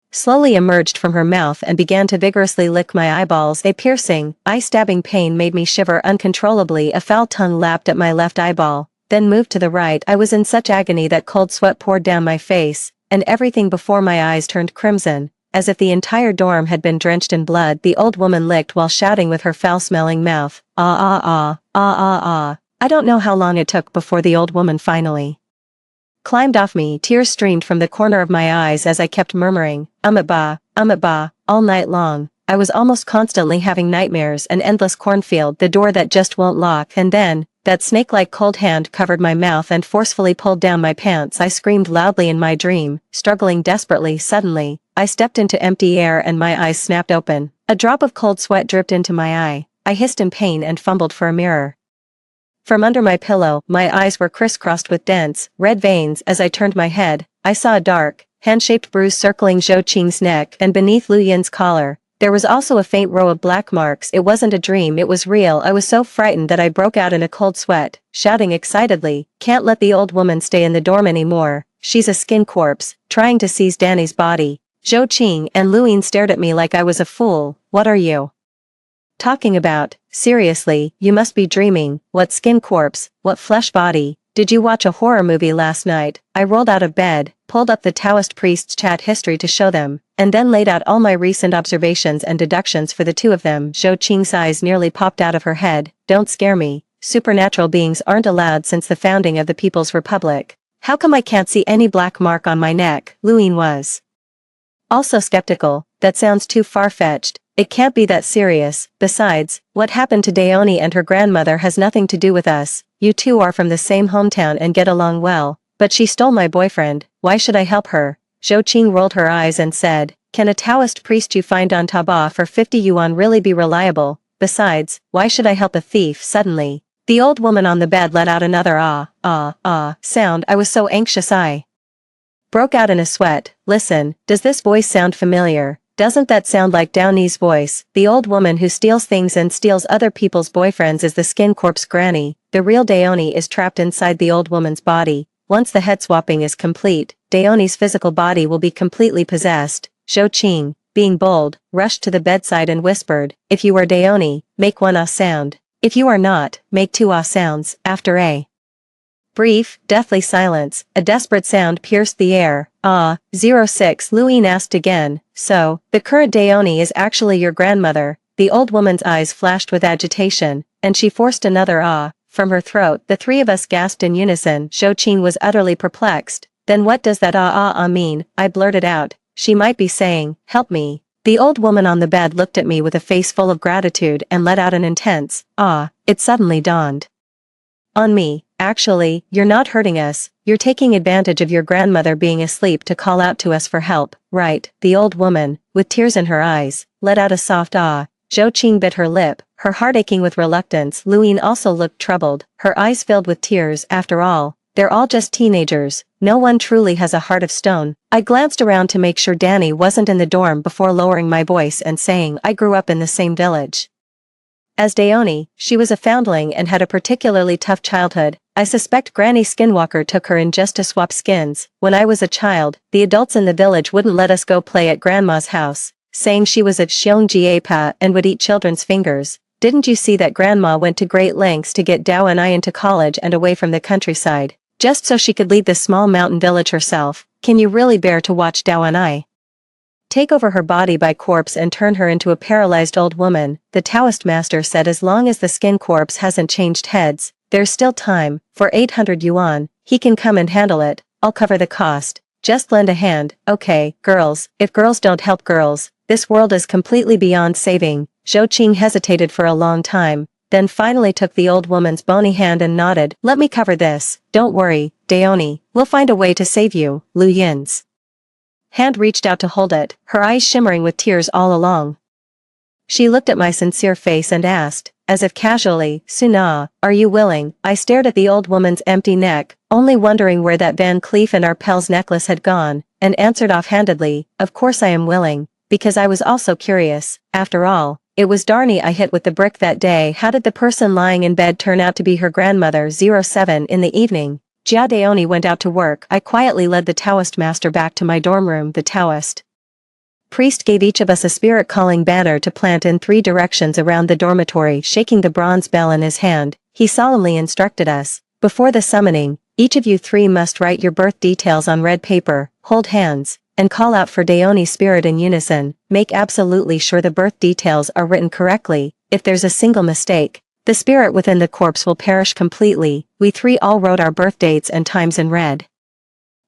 slowly emerged from her mouth and began to vigorously lick my eyeballs. A piercing, eye-stabbing pain made me shiver uncontrollably. A foul tongue lapped at my left eyeball, then moved to the right. I was in such agony that cold sweat poured down my face, and everything before my eyes turned crimson, as if the entire dorm had been drenched in blood. The old woman licked while shouting with her foul-smelling mouth, I don't know how long it took before the old woman finally climbed off me. Tears streamed from the corner of my eyes as I kept murmuring, ba, all night long. I was almost constantly having nightmares, an endless cornfield, the door that just won't lock, and then, that snake-like cold hand covered my mouth and forcefully pulled down my pants. I screamed loudly in my dream, struggling desperately. Suddenly, I stepped into empty air and my eyes snapped open. A drop of cold sweat dripped into my eye. I hissed in pain and fumbled for a mirror. From under my pillow, my eyes were crisscrossed with dense, red veins. As I turned my head, I saw a dark, hand-shaped bruise circling Zhou Qing's neck and beneath Lu Yin's collar. There was also a faint row of black marks. It wasn't a dream, it was real. I was so frightened that I broke out in a cold sweat, shouting excitedly, "Can't let the old woman stay in the dorm anymore. She's a skin corpse, trying to seize Danny's body." Zhou Qing and Lu Yin stared at me like I was a fool. "What are you talking about? Seriously, you must be dreaming. What skin corpse? What flesh body? Did you watch a horror movie last night?" I rolled out of bed, pulled up the Taoist priest's chat history to show them, and then laid out all my recent observations and deductions for the two of them. Zhou Qing's eyes nearly popped out of her head. "Don't scare me. Supernatural beings aren't allowed since the founding of the People's Republic. How come I can't see any black mark on my neck?" Lu Yin was also skeptical. "That sounds too far-fetched. It can't be that serious. Besides, what happened to Daoni and her grandmother has nothing to do with us. You two are from the same hometown and get along well. But she stole my boyfriend. Why should I help her?" Zhou Qing rolled her eyes and said, "Can a Taoist priest you find on Taba for 50 yuan really be reliable? Besides, why should I help a thief?" Suddenly, the old woman on the bed let out another sound. I was so anxious I broke out in a sweat. "Listen, does this voice sound familiar? Doesn't that sound like Daoni's voice?" The old woman who steals things and steals other people's boyfriends is the skin corpse granny. The real Daoni is trapped inside the old woman's body. Once the head swapping is complete, Daoni's physical body will be completely possessed. Zhou Qing, being bold, rushed to the bedside and whispered, "If you are Daoni, make one sound. If you are not, make two sounds." After a brief, deathly silence, a desperate sound pierced the air. 06. Lu Yin asked again, "So, the current Daoni is actually your grandmother?" The old woman's eyes flashed with agitation, and she forced another from her throat. The three of us gasped in unison. Zhou Qing was utterly perplexed. "Then what does that mean?" I blurted out. "She might be saying, 'Help me.'" The old woman on the bed looked at me with a face full of gratitude and let out an intense It suddenly dawned on me. "Actually, you're not hurting us. You're taking advantage of your grandmother being asleep to call out to us for help, right?" The old woman, with tears in her eyes, let out a soft Zhou Qing bit her lip, her heart aching with reluctance. Lu Yin also looked troubled, her eyes filled with tears. After all, they're all just teenagers. No one truly has a heart of stone. I glanced around to make sure Danny wasn't in the dorm before lowering my voice and saying, "I grew up in the same village as Daoni. She was a foundling and had a particularly tough childhood. I suspect Granny Skinwalker took her in just to swap skins. When I was a child, the adults in the village wouldn't let us go play at Grandma's house, saying she was a Xiongjiapa and would eat children's fingers. Didn't you see that Grandma went to great lengths to get Dao and I into college and away from the countryside, just so she could lead this small mountain village herself? Can you really bear to watch Dao and I take over her body by corpse and turn her into a paralyzed old woman?" The Taoist master said, "As long as the skin corpse hasn't changed heads, there's still time. For 800 yuan, he can come and handle it. I'll cover the cost. Just lend a hand." "Okay, girls, if girls don't help girls, this world is completely beyond saving." Zhou Qing hesitated for a long time, then finally took the old woman's bony hand and nodded. "Let me cover this. Don't worry, Daoni, we'll find a way to save you." Lu Yin's hand reached out to hold it, her eyes shimmering with tears all along. She looked at my sincere face and asked, as if casually, "Suna, are you willing?" I stared at the old woman's empty neck, only wondering where that Van Cleef and Arpels necklace had gone, and answered offhandedly, "Of course I am willing," because I was also curious. After all, it was Darnie I hit with the brick that day. How did the person lying in bed turn out to be her grandmother? 07 in the evening, Jia Daoni went out to work. I quietly led the Taoist master back to my dorm room. The Taoist priest gave each of us a spirit-calling banner to plant in 3 directions around the dormitory. Shaking the bronze bell in his hand, he solemnly instructed us, "Before the summoning, each of you 3 must write your birth details on red paper, hold hands, and call out for Daoni's spirit in unison. Make absolutely sure the birth details are written correctly. If there's a single mistake, The spirit within the corpse will perish completely. We three all wrote our birth dates and times in red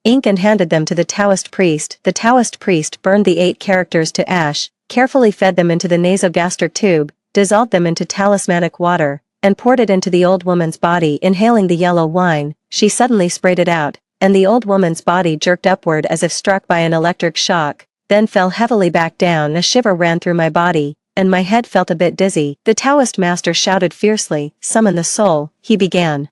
ink and handed them to the Taoist priest. The Taoist priest burned the 8 characters to ash, carefully fed them into the nasogastric tube, dissolved them into talismanic water, and poured it into the old woman's body. Inhaling the yellow wine, she suddenly sprayed it out, and the old woman's body jerked upward as if struck by an electric shock, then fell heavily back down. A shiver ran through my body, and my head felt a bit dizzy. The Taoist master shouted fiercely, "Summon the soul," he began.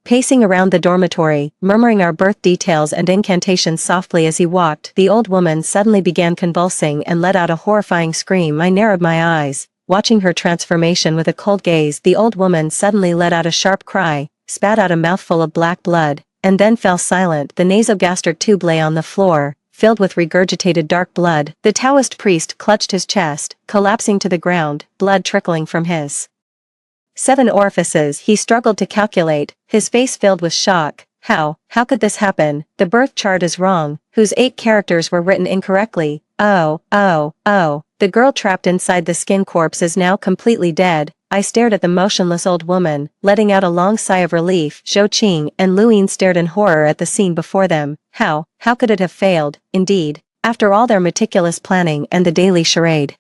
Pacing around the dormitory, murmuring our birth details and incantations softly as he walked, the old woman suddenly began convulsing and let out a horrifying scream. I narrowed my eyes, watching her transformation with a cold gaze. The old woman suddenly let out a sharp cry, spat out a mouthful of black blood, and then fell silent. The nasogastric tube lay on the floor, filled with regurgitated dark blood. The Taoist priest clutched his chest, collapsing to the ground, blood trickling from his 7 orifices. He struggled to calculate, his face filled with shock. How could this happen? The birth chart is wrong, whose 8 characters were written incorrectly. Oh. The girl trapped inside the skin corpse is now completely dead. I stared at the motionless old woman, letting out a long sigh of relief. Zhou Qing and Luyin stared in horror at the scene before them. How could it have failed, indeed, after all their meticulous planning and the daily charade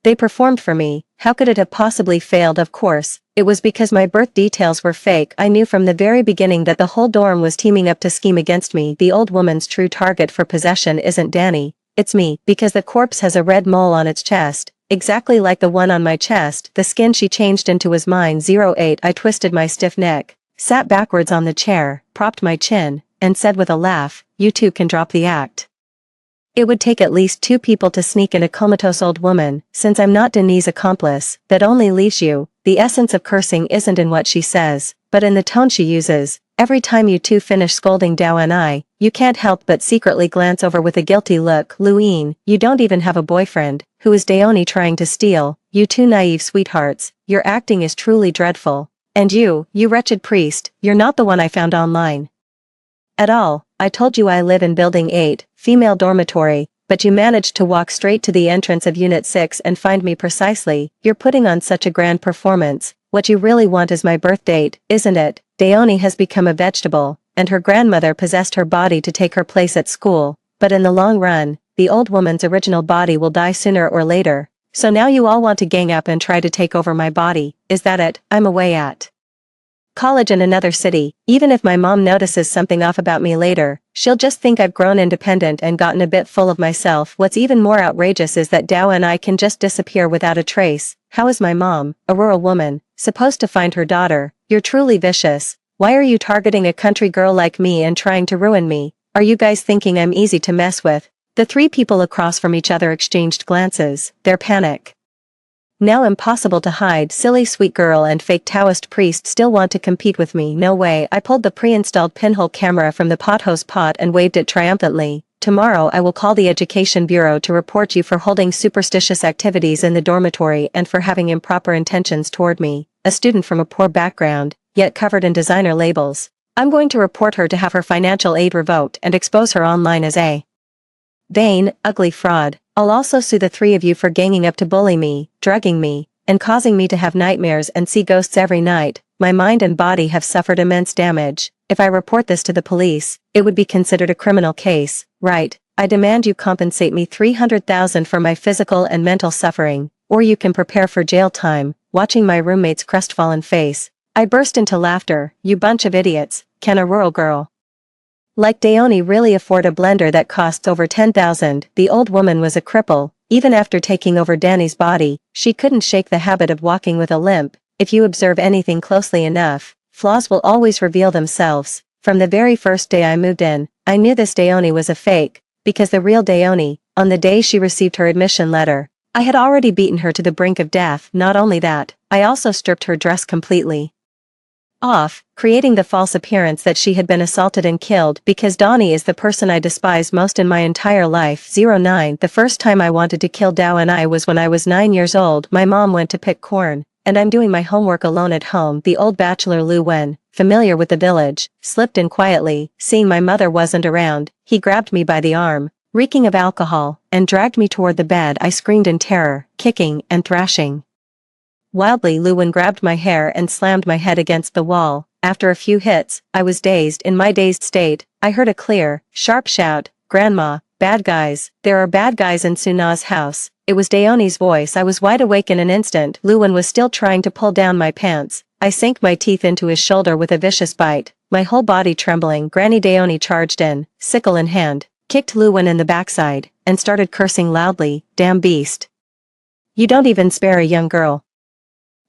they performed for me? How could it have possibly failed? Of course, it was because my birth details were fake. I knew from the very beginning that the whole dorm was teaming up to scheme against me. The old woman's true target for possession isn't Danny, it's me, because the corpse has a red mole on its chest, exactly like the one on my chest. The skin she changed into was mine. 08. I twisted my stiff neck, sat backwards on the chair, propped my chin, and said with a laugh, "You two can drop the act. It would take at least 2 people to sneak in a comatose old woman. Since I'm not Denis' accomplice, that only leaves you." The essence of cursing isn't in what she says, but in the tone she uses. Every time you two finish scolding Dao and I, you can't help but secretly glance over with a guilty look. "Luyin, you don't even have a boyfriend. Who is Daoni trying to steal? You two naive sweethearts, your acting is truly dreadful. And you wretched priest, you're not the one I found online at all. I told you I live in Building 8, female dormitory, but you managed to walk straight to the entrance of Unit 6 and find me precisely. You're putting on such a grand performance. What you really want is my birth date, isn't it?" Daoni has become a vegetable, and her grandmother possessed her body to take her place at school, but in the long run, the old woman's original body will die sooner or later. So now you all want to gang up and try to take over my body, is that it? I'm away at college in another city. Even if my mom notices something off about me later, she'll just think I've grown independent and gotten a bit full of myself. What's even more outrageous is that Dao and I can just disappear without a trace. How is my mom, a rural woman, supposed to find her daughter? You're truly vicious. Why are you targeting a country girl like me and trying to ruin me? Are you guys thinking I'm easy to mess with? The 3 people across from each other exchanged glances, their panic now impossible to hide. Silly sweet girl and fake Taoist priest still want to compete with me? No way. I pulled the pre-installed pinhole camera from the pothose pot and waved it triumphantly. "Tomorrow I will call the Education Bureau to report you for holding superstitious activities in the dormitory and for having improper intentions toward me, a student from a poor background, yet covered in designer labels. I'm going to report her to have her financial aid revoked and expose her online as a vain, ugly fraud. I'll also sue the 3 of you for ganging up to bully me, drugging me, and causing me to have nightmares and see ghosts every night. My mind and body have suffered immense damage. If I report this to the police, it would be considered a criminal case, right? I demand you compensate me 300,000 for my physical and mental suffering, or you can prepare for jail time." Watching my roommate's crestfallen face, I burst into laughter. "You bunch of idiots, can a rural girl like Daoni really afford a blender that costs over 10,000? The old woman was a cripple. Even after taking over Danny's body, she couldn't shake the habit of walking with a limp. If you observe anything closely enough, flaws will always reveal themselves. From the very first day I moved in, I knew this Daoni was a fake, because the real Daoni, on the day she received her admission letter, I had already beaten her to the brink of death. Not only that, I also stripped her dress completely off, creating the false appearance that she had been assaulted and killed. Because Donnie is the person I despise most in my entire life. 09. The first time I wanted to kill Dao and I was when I was 9 years old. My mom went to pick corn, and I'm doing my homework alone at home. The old bachelor Lu Wen, familiar with the village, slipped in quietly. Seeing my mother wasn't around, he grabbed me by the arm, reeking of alcohol, and dragged me toward the bed. I screamed in terror, kicking and thrashing Wildly, Luwen grabbed my hair and slammed my head against the wall. After a few hits, I was dazed. In my dazed state, I heard a clear, sharp shout, "Grandma, bad guys, there are bad guys in Suna's house." It was Daoni's voice. I was wide awake in an instant. Luwen was still trying to pull down my pants. I sank my teeth into his shoulder with a vicious bite, my whole body trembling. Granny Daoni charged in, sickle in hand, kicked Luwen in the backside, and started cursing loudly, "Damn beast. You don't even spare a young girl.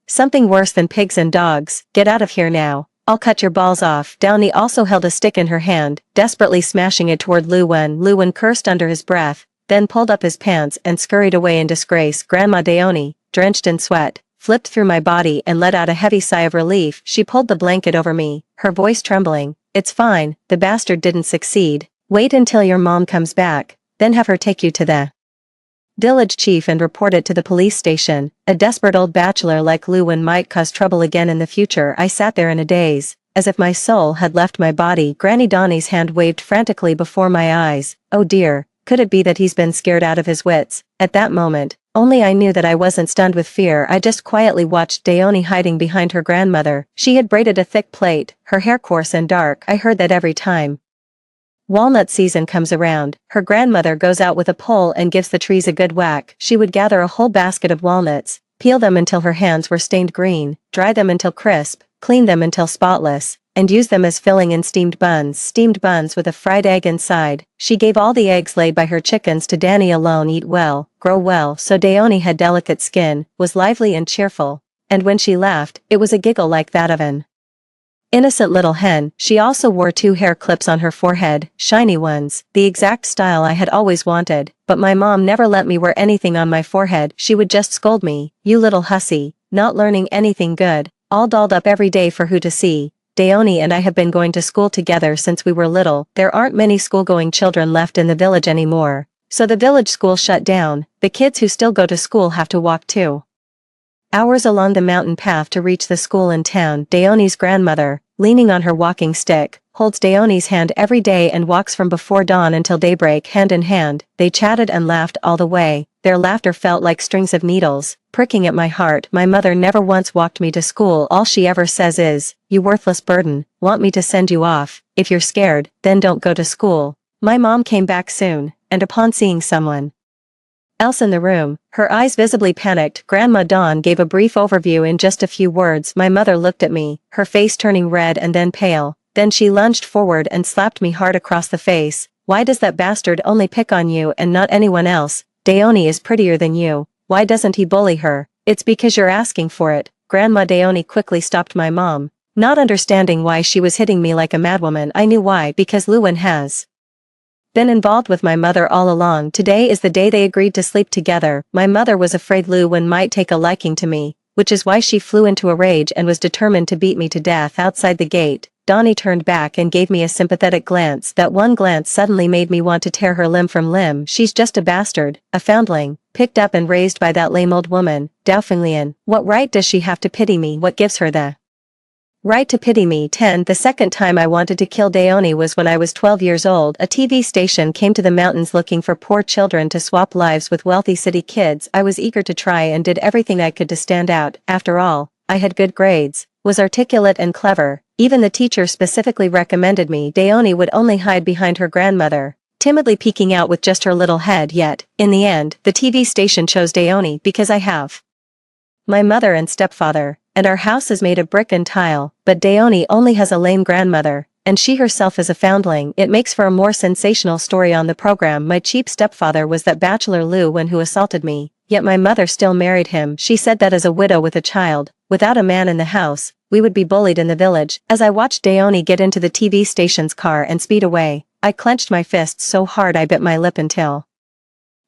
Something worse than pigs and dogs. Get out of here now. I'll cut your balls off." Daoni also held a stick in her hand, desperately smashing it toward Luwen. Luwen cursed under his breath, then pulled up his pants and scurried away in disgrace. Grandma Daoni, drenched in sweat, flipped through my body and let out a heavy sigh of relief. She pulled the blanket over me, her voice trembling. "It's fine, the bastard didn't succeed. Wait until your mom comes back, then have her take you to the village chief and report it to the police station. A desperate old bachelor like Luwen might cause trouble again in the future." I sat there in a daze, as if my soul had left my body. Granny Daoni's hand waved frantically before my eyes. Oh dear, could it be that he's been scared out of his wits? At that moment, only I knew that I wasn't stunned with fear. I just quietly watched Daoni hiding behind her grandmother. She had braided a thick plait, her hair coarse and dark. I heard that every time walnut season comes around, her grandmother goes out with a pole and gives the trees a good whack. She would gather a whole basket of walnuts, peel them until her hands were stained green, dry them until crisp, clean them until spotless, and use them as filling in steamed buns with a fried egg inside. She gave all the eggs laid by her chickens to Danny alone. Eat well, grow well. So Daoni had delicate skin, was lively and cheerful, and when she laughed, it was a giggle like that of an innocent little hen. She also wore 2 hair clips on her forehead, shiny ones, the exact style I had always wanted, but my mom never let me wear anything on my forehead. She would just scold me, "You little hussy, not learning anything good, all dolled up every day for who to see." Daoni and I have been going to school together since we were little. There aren't many school-going children left in the village anymore, so the village school shut down. The kids who still go to school have to walk 2 hours along the mountain path to reach the school in town. Daoni's grandmother, leaning on her walking stick, holds Daoni's hand every day and walks from before dawn until daybreak hand in hand. They chatted and laughed all the way. Their laughter felt like strings of needles, pricking at my heart. My mother never once walked me to school. All she ever says is, "You worthless burden, want me to send you off? If you're scared, then don't go to school." My mom came back soon, and upon seeing someone else in the room, her eyes visibly panicked. Grandma Dawn gave a brief overview in just a few words. My mother looked at me, her face turning red and then pale. Then she lunged forward and slapped me hard across the face. "Why does that bastard only pick on you and not anyone else? Daoni is prettier than you. Why doesn't he bully her?" "It's because you're asking for it." Grandma Daoni quickly stopped my mom, not understanding why she was hitting me like a madwoman. I knew why, because Luwen has been involved with my mother all along. Today is the day they agreed to sleep together. My mother was afraid Luwen might take a liking to me, which is why she flew into a rage and was determined to beat me to death outside the gate. Daoni turned back and gave me a sympathetic glance. That one glance suddenly made me want to tear her limb from limb. "She's just a bastard, a foundling, picked up and raised by that lame old woman, Daofenglian. What right does she have to pity me? What gives her the right to pity me?" 10. The second time I wanted to kill Daoni was when I was 12 years old. A TV station came to the mountains looking for poor children to swap lives with wealthy city kids. I was eager to try and did everything I could to stand out. After all, I had good grades, was articulate and clever. Even the teacher specifically recommended me. Daoni would only hide behind her grandmother, timidly peeking out with just her little head. Yet, in the end, the TV station chose Daoni because I have my mother and stepfather, and our house is made of brick and tile, but Daoni only has a lame grandmother, and she herself is a foundling. It makes for a more sensational story on the program. My cheap stepfather was that bachelor Luwen who assaulted me, yet my mother still married him. She said that as a widow with a child, without a man in the house, we would be bullied in the village. As I watched Daoni get into the TV station's car and speed away, I clenched my fists so hard I bit my lip until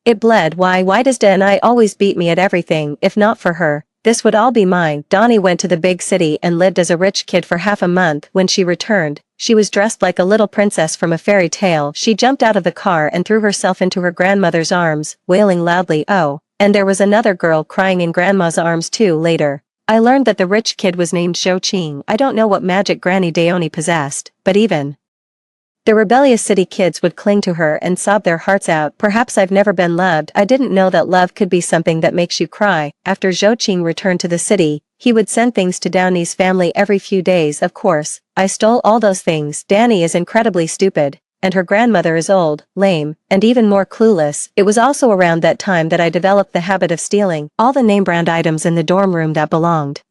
it bled. Why does Da and I always beat me at everything? If not for her, this would all be mine. Daoni went to the big city and lived as a rich kid for half a month. When she returned, she was dressed like a little princess from a fairy tale. She jumped out of the car and threw herself into her grandmother's arms, wailing loudly, "Oh," and there was another girl crying in grandma's arms too. Later, I learned that the rich kid was named Shou Qing. I don't know what magic Granny Daoni possessed, but even The rebellious city kids would cling to her and sob their hearts out. Perhaps I've never been loved. I didn't know that love could be something that makes you cry. After Zhou Qing returned to the city, he would send things to Downey's family every few days. Of course, I stole all those things. Danny is incredibly stupid, and her grandmother is old, lame, and even more clueless. It was also around that time that I developed the habit of stealing. All the name-brand items in the dorm room that belonged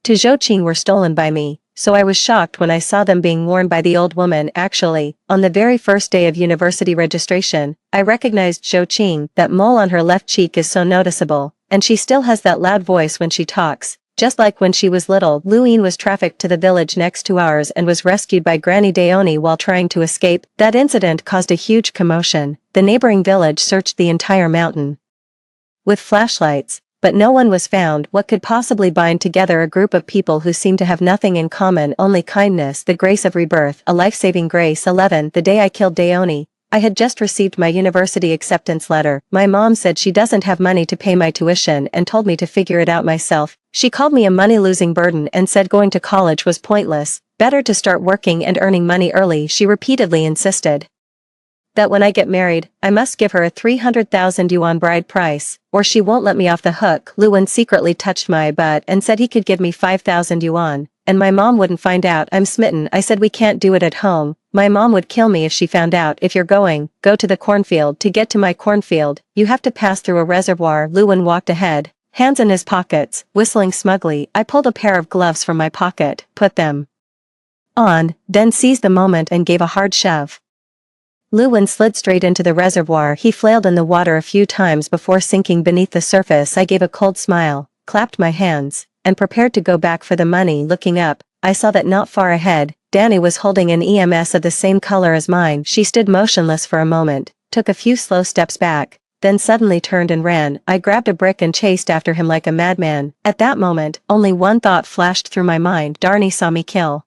to Zhou Qing were stolen by me, so I was shocked when I saw them being worn by the old woman. Actually, on the very first day of university registration, I recognized Zhou Qing. That mole on her left cheek is so noticeable, and she still has that loud voice when she talks. Just like when she was little. Luin was trafficked to the village next to ours and was rescued by Granny Daoni while trying to escape. That incident caused a huge commotion. The neighboring village searched the entire mountain with flashlights, but no one was found. What could possibly bind together a group of people who seem to have nothing in common? Only kindness, the grace of rebirth, a life-saving grace. 11. The day I killed Daoni, I had just received my university acceptance letter. My mom said she doesn't have money to pay my tuition and told me to figure it out myself. She called me a money-losing burden and said going to college was pointless. Better to start working and earning money early. She repeatedly insisted that when I get married, I must give her a 300,000 yuan bride price, or she won't let me off the hook. Luin secretly touched my butt and said he could give me 5,000 yuan, and my mom wouldn't find out. I'm smitten. I said we can't do it at home. My mom would kill me if she found out. If you're going, go to the cornfield. To get to my cornfield, you have to pass through a reservoir. Luin walked ahead, hands in his pockets, whistling smugly. I pulled a pair of gloves from my pocket, put them on, then seized the moment and gave a hard shove. Luin slid straight into the reservoir. He flailed in the water a few times before sinking beneath the surface. I gave a cold smile, clapped my hands, and prepared to go back for the money. Looking up, I saw that not far ahead, Danny was holding an EMS of the same color as mine. She stood motionless for a moment, took a few slow steps back, then suddenly turned and ran. I grabbed a brick and chased after him like a madman. At that moment, only one thought flashed through my mind. Darnie saw me kill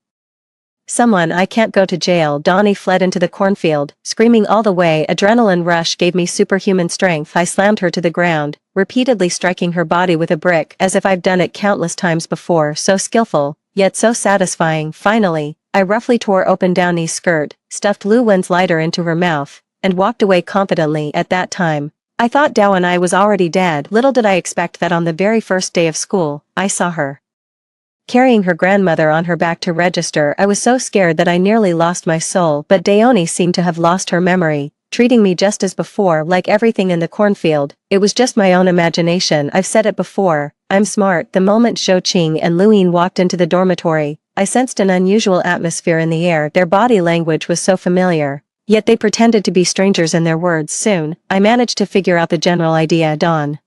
someone. I can't go to jail. Donnie fled into the cornfield, screaming all the way. Adrenaline rush gave me superhuman strength. I slammed her to the ground, repeatedly striking her body with a brick as if I've done it countless times before. So skillful, yet so satisfying. Finally, I roughly tore open Downey's skirt, stuffed Luin's lighter into her mouth, and walked away confidently. At that time, I thought Dao and I was already dead. Little did I expect that on the very first day of school, I saw her carrying her grandmother on her back to register. I was so scared that I nearly lost my soul, but Daoni seemed to have lost her memory, treating me just as before. Like everything in the cornfield, it was just my own imagination. I've said it before, I'm smart. The moment Zhou Qing and Luin walked into the dormitory, I sensed an unusual atmosphere in the air. Their body language was so familiar, yet they pretended to be strangers in their words. Soon, I managed to figure out the general idea. Dawn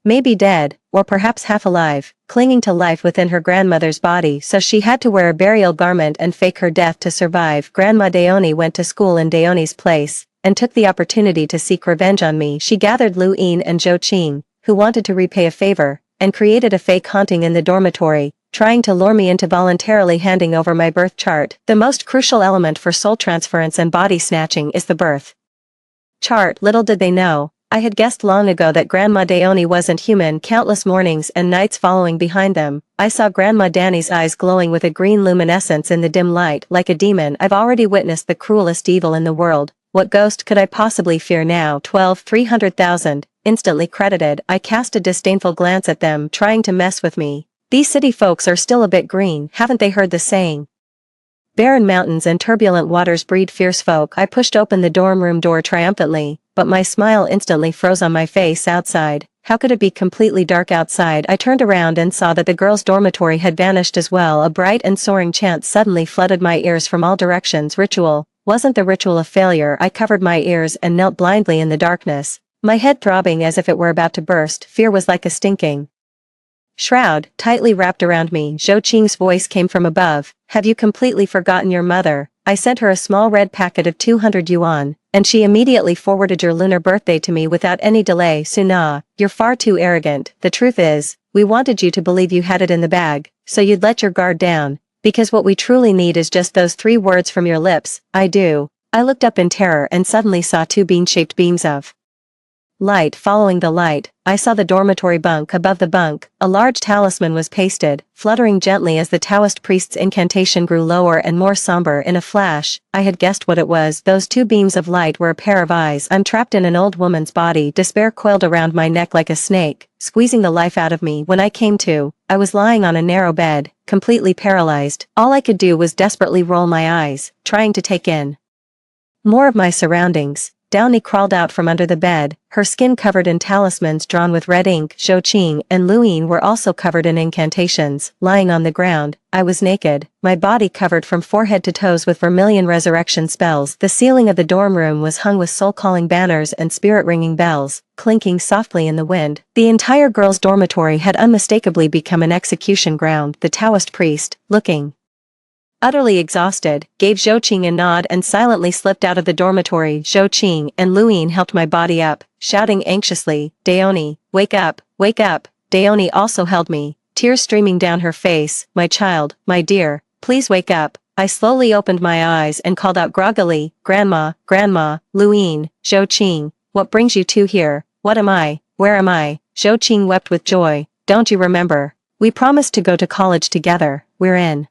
may be dead, or perhaps half alive, clinging to life within her grandmother's body, so she had to wear a burial garment and fake her death to survive. Grandma Daoni went to school in Daoni's place, and took the opportunity to seek revenge on me. She gathered Luin and Zhou Qing, who wanted to repay a favor, and created a fake haunting in the dormitory, trying to lure me into voluntarily handing over my birth chart. The most crucial element for soul transference and body snatching is the birth chart. Little did they know, I had guessed long ago that Grandma Daoni wasn't human. Countless mornings and nights following behind them, I saw Grandma Danny's eyes glowing with a green luminescence in the dim light. Like a demon, I've already witnessed the cruelest evil in the world. What ghost could I possibly fear now? 300,000, instantly credited. I cast a disdainful glance at them, trying to mess with me. These city folks are still a bit green. Haven't they heard the saying? Barren mountains and turbulent waters breed fierce folk. I pushed open the dorm room door triumphantly, but my smile instantly froze on my face. Outside, how could it be completely dark outside? I turned around and saw that the girls' dormitory had vanished as well. A bright and soaring chant suddenly flooded my ears from all directions. Ritual. Wasn't the ritual a failure? I covered my ears and knelt blindly in the darkness, my head throbbing as if it were about to burst. Fear was like a stinking shroud, tightly wrapped around me. Zhou Qing's voice came from above. Have you completely forgotten your mother? I sent her a small red packet of 200 yuan, and she immediately forwarded your lunar birthday to me without any delay. Suna, you're far too arrogant. The truth is, we wanted you to believe you had it in the bag, so you'd let your guard down, because what we truly need is just those 3 words from your lips, I do. I looked up in terror and suddenly saw 2 bean-shaped beams of Light following the light, I saw the dormitory bunk. Above the bunk, a large talisman was pasted, fluttering gently as the Taoist priest's incantation grew lower and more somber. In a flash, I had guessed what it was. Those two beams of light were a pair of eyes. I'm trapped in an old woman's body. Despair coiled around my neck like a snake, squeezing the life out of me. When I came to, I was lying on a narrow bed, completely paralyzed. All I could do was desperately roll my eyes, trying to take in more of my surroundings. Downy crawled out from under the bed, her skin covered in talismans drawn with red ink. Zhou Qing and Luyin were also covered in incantations. Lying on the ground, I was naked, my body covered from forehead to toes with vermilion resurrection spells. The ceiling of the dorm room was hung with soul-calling banners and spirit-ringing bells, clinking softly in the wind. The entire girls' dormitory had unmistakably become an execution ground. The Taoist priest, looking utterly exhausted, gave Zhou Qing a nod and silently slipped out of the dormitory. Zhou Qing and Luyin helped my body up, shouting anxiously, "Daoni, wake up, wake up." Daoni also held me, tears streaming down her face. "My child, my dear, please wake up." I slowly opened my eyes and called out groggily, "Grandma, Grandma." "Luyin, Zhou Qing, what brings you two here? What am I? Where am I?" Zhou Qing wept with joy. "Don't you remember? We promised to go to college together. We're in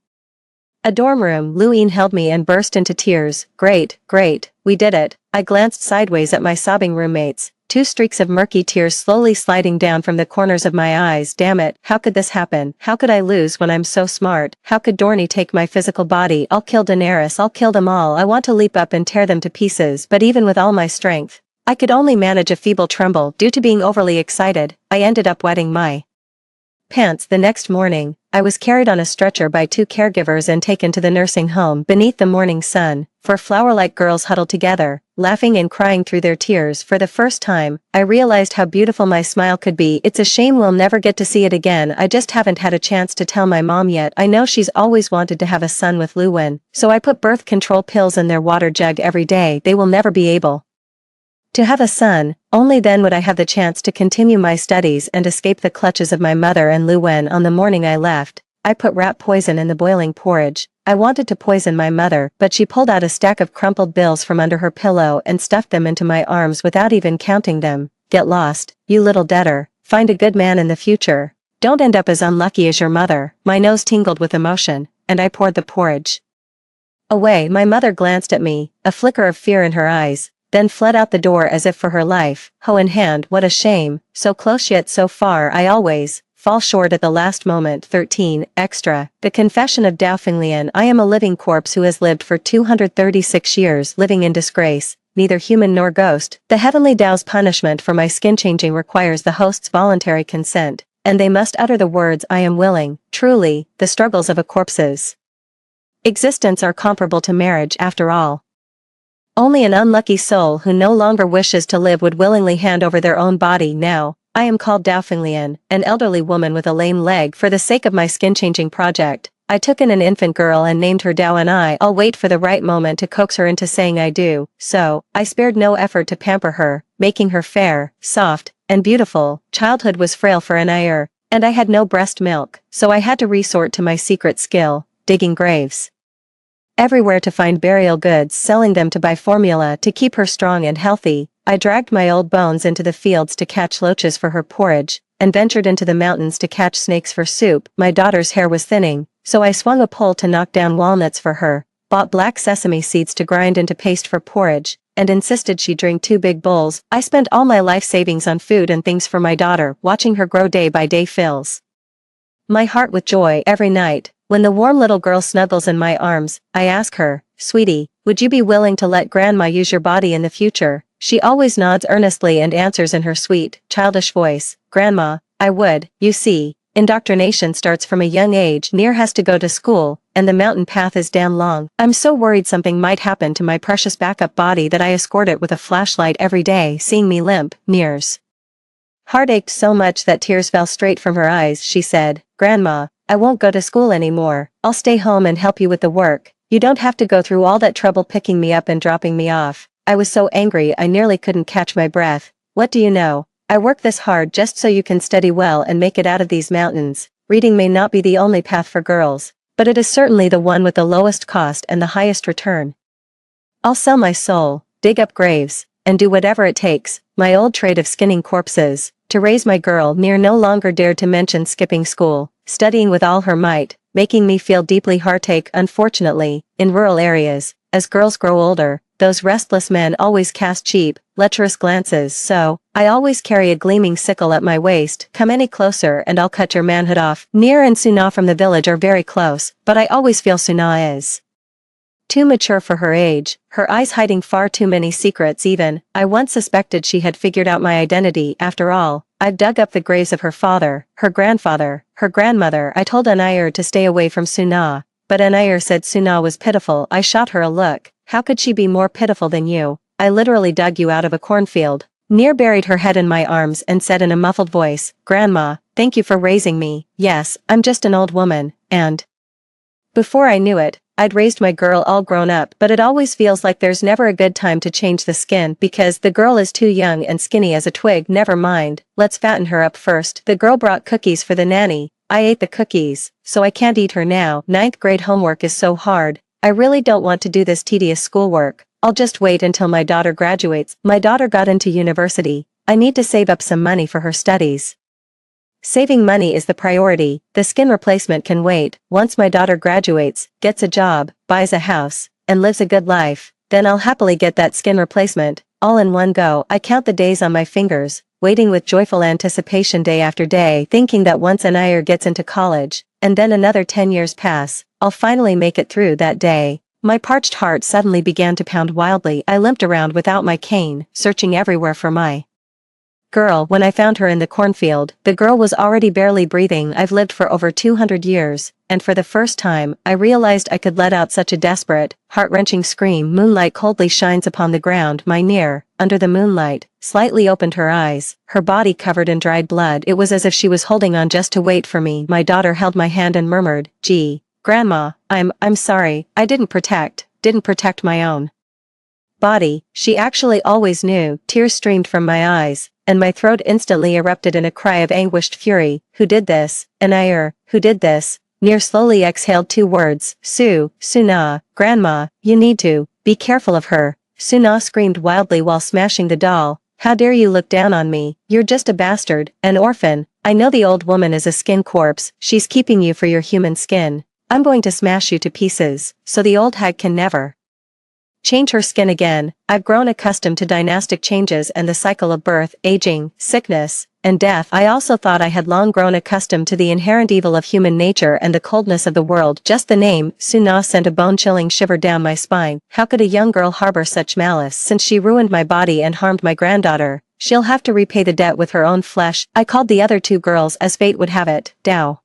a dorm room." Luyin held me and burst into tears. "Great, great, we did it." I glanced sideways at my sobbing roommates, two streaks of murky tears slowly sliding down from the corners of my eyes. Damn it, how could this happen? How could I lose when I'm so smart? How could Dorney take my physical body? I'll kill Daenerys, I'll kill them all. I want to leap up and tear them to pieces, but even with all my strength, I could only manage a feeble tremble due to being overly excited. I ended up wetting my pants. The next morning, I was carried on a stretcher by two caregivers and taken to the nursing home. Beneath the morning sun, four flower-like girls huddled together, laughing and crying through their tears. For the first time, I realized how beautiful my smile could be. It's a shame we'll never get to see it again. I just haven't had a chance to tell my mom yet. I know she's always wanted to have a son with Luwen, so I put birth control pills in their water jug every day. They will never be able to have a son. Only then would I have the chance to continue my studies and escape the clutches of my mother and Luwen. On the morning I left, I put rat poison in the boiling porridge. I wanted to poison my mother, but she pulled out a stack of crumpled bills from under her pillow and stuffed them into my arms without even counting them. "Get lost, you little debtor. Find a good man in the future. Don't end up as unlucky as your mother." My nose tingled with emotion, and I poured the porridge away. My mother glanced at me, a flicker of fear in her eyes, then fled out the door as if for her life, hoe in hand. What a shame, so close yet so far. I always fall short at the last moment. 13. Extra. The Confession of Dao Finglian. I am a living corpse who has lived for 236 years, living in disgrace, neither human nor ghost. The heavenly Dao's punishment for my skin changing requires the host's voluntary consent, and they must utter the words, "I am willing." Truly, the struggles of a corpse's existence are comparable to marriage after all. Only an unlucky soul who no longer wishes to live would willingly hand over their own body. Now, I am called Dao Finglian, an elderly woman with a lame leg. For the sake of my skin-changing project, I took in an infant girl and named her Dao, and I'll wait for the right moment to coax her into saying I do. So, I spared no effort to pamper her, making her fair, soft, and beautiful. Childhood was frail for an heir, and I had no breast milk, so I had to resort to my secret skill, digging graves everywhere to find burial goods, selling them to buy formula to keep her strong and healthy. I dragged my old bones into the fields to catch loaches for her porridge, and ventured into the mountains to catch snakes for soup. My daughter's hair was thinning, so I swung a pole to knock down walnuts for her, bought black sesame seeds to grind into paste for porridge, and insisted she drink 2 big bowls. I spent all my life savings on food and things for my daughter. Watching her grow day by day fills my heart with joy. Every night, when the warm little girl snuggles in my arms, I ask her, "Sweetie, would you be willing to let Grandma use your body in the future?" She always nods earnestly and answers in her sweet, childish voice, "Grandma, I would." You see, indoctrination starts from a young age. Near has to go to school, and the mountain path is damn long. I'm so worried something might happen to my precious backup body that I escort it with a flashlight every day. Seeing me limp, Near's heart ached so much that tears fell straight from her eyes. She said, "Grandma, I won't go to school anymore. I'll stay home and help you with the work. You don't have to go through all that trouble picking me up and dropping me off." I was so angry I nearly couldn't catch my breath. "What do you know? I work this hard just so you can study well and make it out of these mountains. Reading may not be the only path for girls, but it is certainly the one with the lowest cost and the highest return. I'll sell my soul, dig up graves, and do whatever it takes, my old trade of skinning corpses, to raise my girl. Near no longer dared to mention skipping school, studying with all her might, making me feel deeply heartache. Unfortunately, in rural areas, as girls grow older, those restless men always cast cheap, lecherous glances, so I always carry a gleaming sickle at my waist. Come any closer and I'll cut your manhood off. Near and Suna from the village are very close, but I always feel Suna is too mature for her age, her eyes hiding far too many secrets. Even, I once suspected she had figured out my identity. After all, I've dug up the graves of her father, her grandfather, her grandmother. I told Anayar to stay away from Suna, but Anayar said Suna was pitiful. I shot her a look. How could she be more pitiful than you? I literally dug you out of a cornfield. Near buried her head in my arms and said in a muffled voice, Grandma, thank you for raising me. Yes, I'm just an old woman, and before I knew it, I'd raised my girl all grown up. But it always feels like there's never a good time to change the skin because the girl is too young and skinny as a twig. Never mind, let's fatten her up first. The girl brought cookies for the nanny. I ate the cookies, so I can't eat her now. Ninth grade homework is so hard. I really don't want to do this tedious schoolwork. I'll just wait until my daughter graduates. My daughter got into university. I need to save up some money for her studies. Saving money is the priority. The skin replacement can wait. Once my daughter graduates, gets a job, buys a house, and lives a good life, then I'll happily get that skin replacement, all in one go. I count the days on my fingers, waiting with joyful anticipation day after day, thinking that once Anayar gets into college, and then another 10 years pass, I'll finally make it through that day. My parched heart suddenly began to pound wildly. I limped around without my cane, searching everywhere for my girl. When I found her in the cornfield, the girl was already barely breathing. I've lived for over 200 years, and for the first time, I realized I could let out such a desperate, heart-wrenching scream. Moonlight coldly shines upon the ground. My near, under the moonlight, slightly opened her eyes, her body covered in dried blood. It was as if she was holding on just to wait for me. My daughter held my hand and murmured, Gee, Grandma, I'm sorry, I didn't protect my own body. She actually always knew. Tears streamed from my eyes, and my throat instantly erupted in a cry of anguished fury. Who did this? Anayar, who did this? Near slowly exhaled 2 words, Suna. Grandma, you need to be careful of her. Suna screamed wildly while smashing the doll. How dare you look down on me? You're just a bastard, an orphan. I know the old woman is a skin corpse. She's keeping you for your human skin. I'm going to smash you to pieces, so the old hag can never change her skin again. I've grown accustomed to dynastic changes and the cycle of birth, aging, sickness, and death. I also thought I had long grown accustomed to the inherent evil of human nature and the coldness of the world. Just the name, Suna, sent a bone-chilling shiver down my spine. How could a young girl harbor such malice? Since she ruined my body and harmed my granddaughter, she'll have to repay the debt with her own flesh. I called the other 2 girls as fate would have it, Dao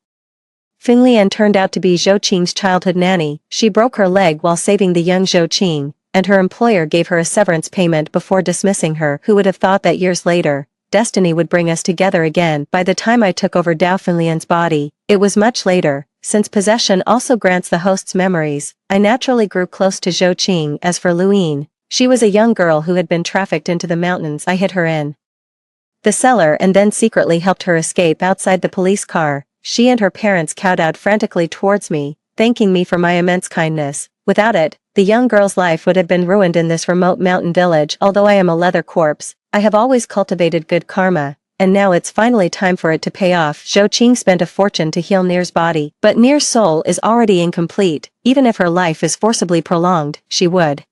Finglian turned out to be Zhou Qing's childhood nanny. She broke her leg while saving the young Zhou Qing, and her employer gave her a severance payment before dismissing her. Who would have thought that years later, destiny would bring us together again? By the time I took over Dao Finlian's body, it was much later. Since possession also grants the host's memories, I naturally grew close to Zhou Qing. As for Luyin, she was a young girl who had been trafficked into the mountains. I hid her in the cellar and then secretly helped her escape outside the police car. She and her parents kowtowed frantically towards me, thanking me for my immense kindness. Without it, the young girl's life would have been ruined in this remote mountain village. Although I am a leather corpse, I have always cultivated good karma, and now it's finally time for it to pay off. Zhou Qing spent a fortune to heal Nir's body, but Nir's soul is already incomplete. Even if her life is forcibly prolonged, she would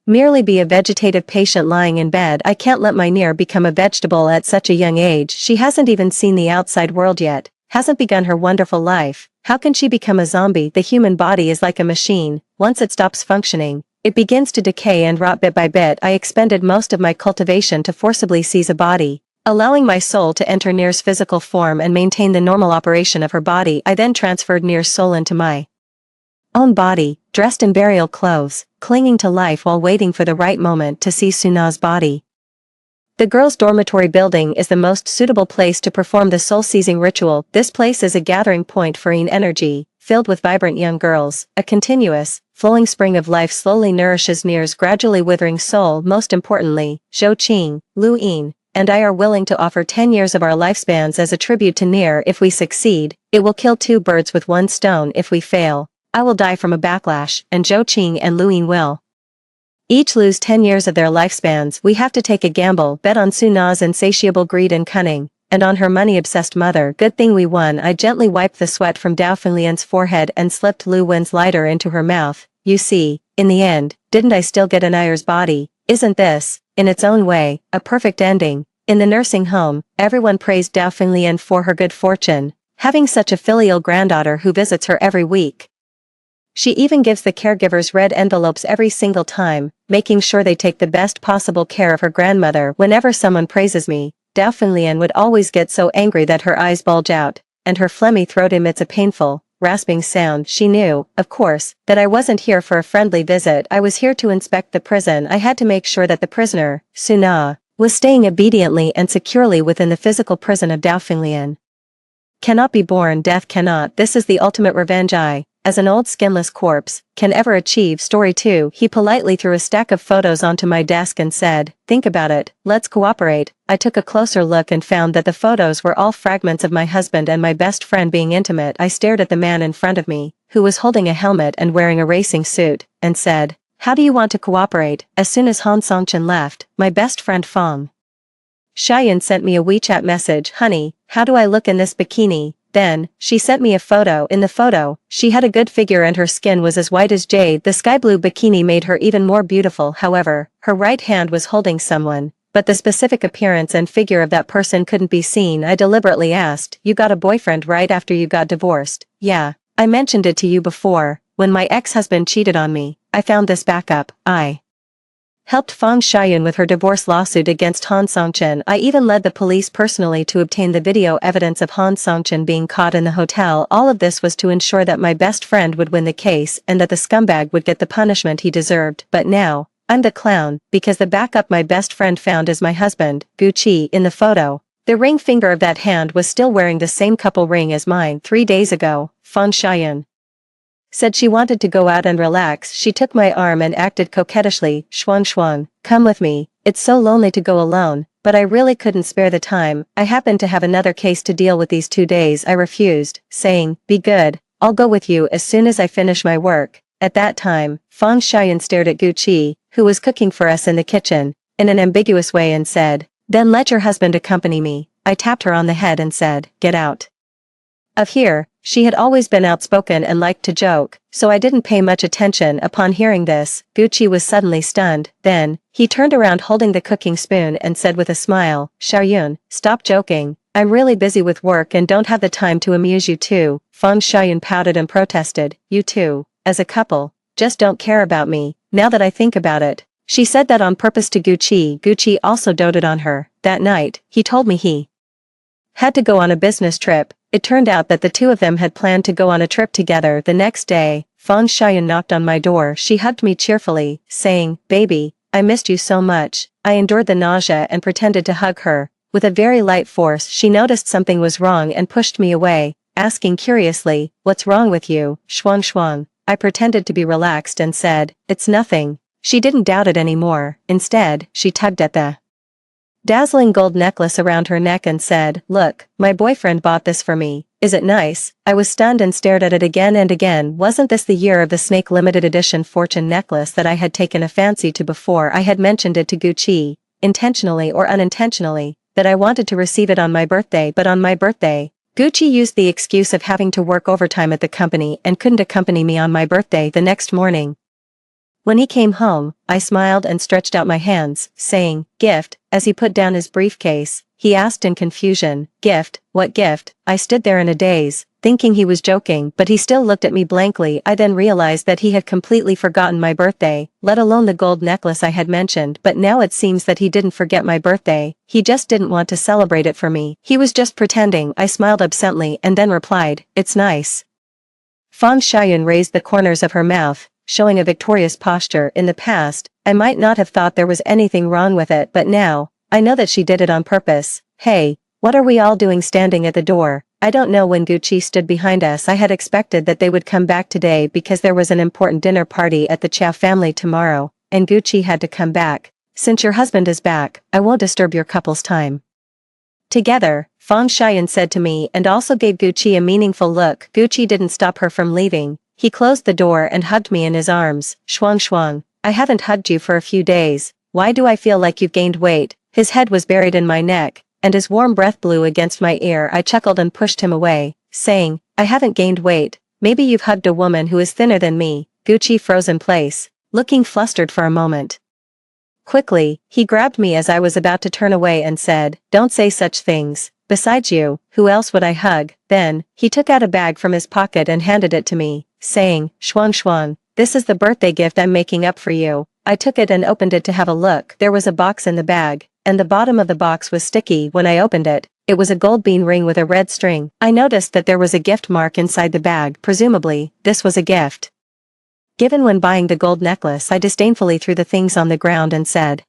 merely be a vegetative patient lying in bed. I can't let my Nir become a vegetable at such a young age. She hasn't even seen the outside world yet, hasn't begun her wonderful life. How can she become a zombie? The human body is like a machine. Once it stops functioning, it begins to decay and rot bit by bit. I expended most of my cultivation to forcibly seize a body, allowing my soul to enter Nir's physical form and maintain the normal operation of her body. I then transferred Nir's soul into my own body, dressed in burial clothes, clinging to life while waiting for the right moment to seize Suna's body. The girls' dormitory building is the most suitable place to perform the soul-seizing ritual. This place is a gathering point for yin energy, filled with vibrant young girls. A continuous, flowing spring of life slowly nourishes Nir's gradually withering soul. Most importantly, Zhou Qing, Lu Yin, and I are willing to offer 10 years of our lifespans as a tribute to Nir. If we succeed, it will kill 2 birds with 1 stone. If we fail, I will die from a backlash, and Zhou Qing and Lu Yin will each lose 10 years of their lifespans. We have to take a gamble, bet on Suna's insatiable greed and cunning, and on her money-obsessed mother. Good thing we won. I gently wiped the sweat from Dao Finlian's forehead and slipped Lu Wen's lighter into her mouth. You see, in the end, didn't I still get an Ayer's body? Isn't this, in its own way, a perfect ending? In the nursing home, everyone praised Dao Finlian for her good fortune, having such a filial granddaughter who visits her every week. She even gives the caregivers red envelopes every single time, making sure they take the best possible care of her grandmother. Whenever someone praises me, Dao Finlian would always get so angry that her eyes bulge out, and her phlegmy throat emits a painful, rasping sound. She knew, of course, that I wasn't here for a friendly visit. I was here to inspect the prison. I had to make sure that the prisoner, Suna, was staying obediently and securely within the physical prison of Dao Finlian. Cannot be born, death cannot. This is the ultimate revenge I, as an old skinless corpse, can ever achieve. Story 2. He politely threw a stack of photos onto my desk and said, think about it, let's cooperate. I took a closer look and found that the photos were all fragments of my husband and my best friend being intimate. I stared at the man in front of me, who was holding a helmet and wearing a racing suit, and said, how do you want to cooperate? As soon as Han Songchen left, my best friend Feng Xiaoyun sent me a WeChat message. Honey, how do I look in this bikini? Then, she sent me a photo. In the photo, she had a good figure and her skin was as white as jade. The sky blue bikini made her even more beautiful. However, her right hand was holding someone, but the specific appearance and figure of that person couldn't be seen. I deliberately asked, you got a boyfriend right after you got divorced? Yeah, I mentioned it to you before, when my ex-husband cheated on me. I found this backup. I helped Feng Xiaoyun with her divorce lawsuit against Han Songchen. I even led the police personally to obtain the video evidence of Han Songchen being caught in the hotel. All of this was to ensure that my best friend would win the case and that the scumbag would get the punishment he deserved. But now, I'm the clown, because the backup my best friend found is my husband, Gucci, in the photo. The ring finger of that hand was still wearing the same couple ring as mine 3 days ago. Feng Xiaoyun said she wanted to go out and relax. She took my arm and acted coquettishly. Shuang, come with me, it's so lonely to go alone, but I really couldn't spare the time. I happened to have another case to deal with these 2 days. I refused, saying, be good, I'll go with you as soon as I finish my work. At that time, Feng Xiaoyun stared at Gucci, who was cooking for us in the kitchen, in an ambiguous way and said, then let your husband accompany me. I tapped her on the head and said, get out of here. She had always been outspoken and liked to joke, so I didn't pay much attention. Upon hearing this, Gucci was suddenly stunned. Then, he turned around holding the cooking spoon and said with a smile, Xiaoyun, stop joking, I'm really busy with work and don't have the time to amuse you too. Feng Xiaoyun pouted and protested, you two, as a couple, just don't care about me, now that I think about it. She said that on purpose to Gucci. Gucci also doted on her. That night, he told me he had to go on a business trip. It turned out that the two of them had planned to go on a trip together. The next day, Feng Xiaoyun knocked on my door. She hugged me cheerfully, saying, baby, I missed you so much. I endured the nausea and pretended to hug her. With a very light force, she noticed something was wrong and pushed me away, asking curiously, what's wrong with you? Shuang. I pretended to be relaxed and said, it's nothing. She didn't doubt it anymore. Instead, she tugged at the dazzling gold necklace around her neck and said, look, my boyfriend bought this for me. Is it nice? I was stunned and stared at it again and again. Wasn't this the year of the snake limited edition fortune necklace that I had taken a fancy to before? I had mentioned it to Gucci, intentionally or unintentionally, that I wanted to receive it on my birthday. But on my birthday, Gucci used the excuse of having to work overtime at the company and couldn't accompany me on my birthday. The next morning, when he came home, I smiled and stretched out my hands, saying, gift. As he put down his briefcase, he asked in confusion, gift? What gift? I stood there in a daze, thinking he was joking, but he still looked at me blankly. I then realized that he had completely forgotten my birthday, let alone the gold necklace I had mentioned. But now it seems that he didn't forget my birthday, he just didn't want to celebrate it for me. He was just pretending. I smiled absently and then replied, it's nice. Feng Xiaoyun raised the corners of her mouth, showing a victorious posture. In the past, I might not have thought there was anything wrong with it, but now, I know that she did it on purpose. Hey, what are we all doing standing at the door? I don't know. When Gucci stood behind us, I had expected that they would come back today because there was an important dinner party at the Chow family tomorrow, and Gucci had to come back. Since your husband is back, I won't disturb your couple's time together, Feng Xiaoyun said to me, and also gave Gucci a meaningful look. Gucci didn't stop her from leaving. He closed the door and hugged me in his arms. Shuang, I haven't hugged you for a few days. Why do I feel like you've gained weight? His head was buried in my neck, and his warm breath blew against my ear. I chuckled and pushed him away, saying, I haven't gained weight. Maybe you've hugged a woman who is thinner than me. Gucci froze in place, looking flustered for a moment. Quickly, he grabbed me as I was about to turn away and said, don't say such things. Besides you, who else would I hug? Then, he took out a bag from his pocket and handed it to me, saying, Xuan Xuan, this is the birthday gift I'm making up for you. I took it and opened it to have a look. There was a box in the bag, and the bottom of the box was sticky. When I opened it, it was a gold bean ring with a red string. I noticed that there was a gift mark inside the bag. Presumably, this was a gift given when buying the gold necklace. I disdainfully threw the things on the ground and said,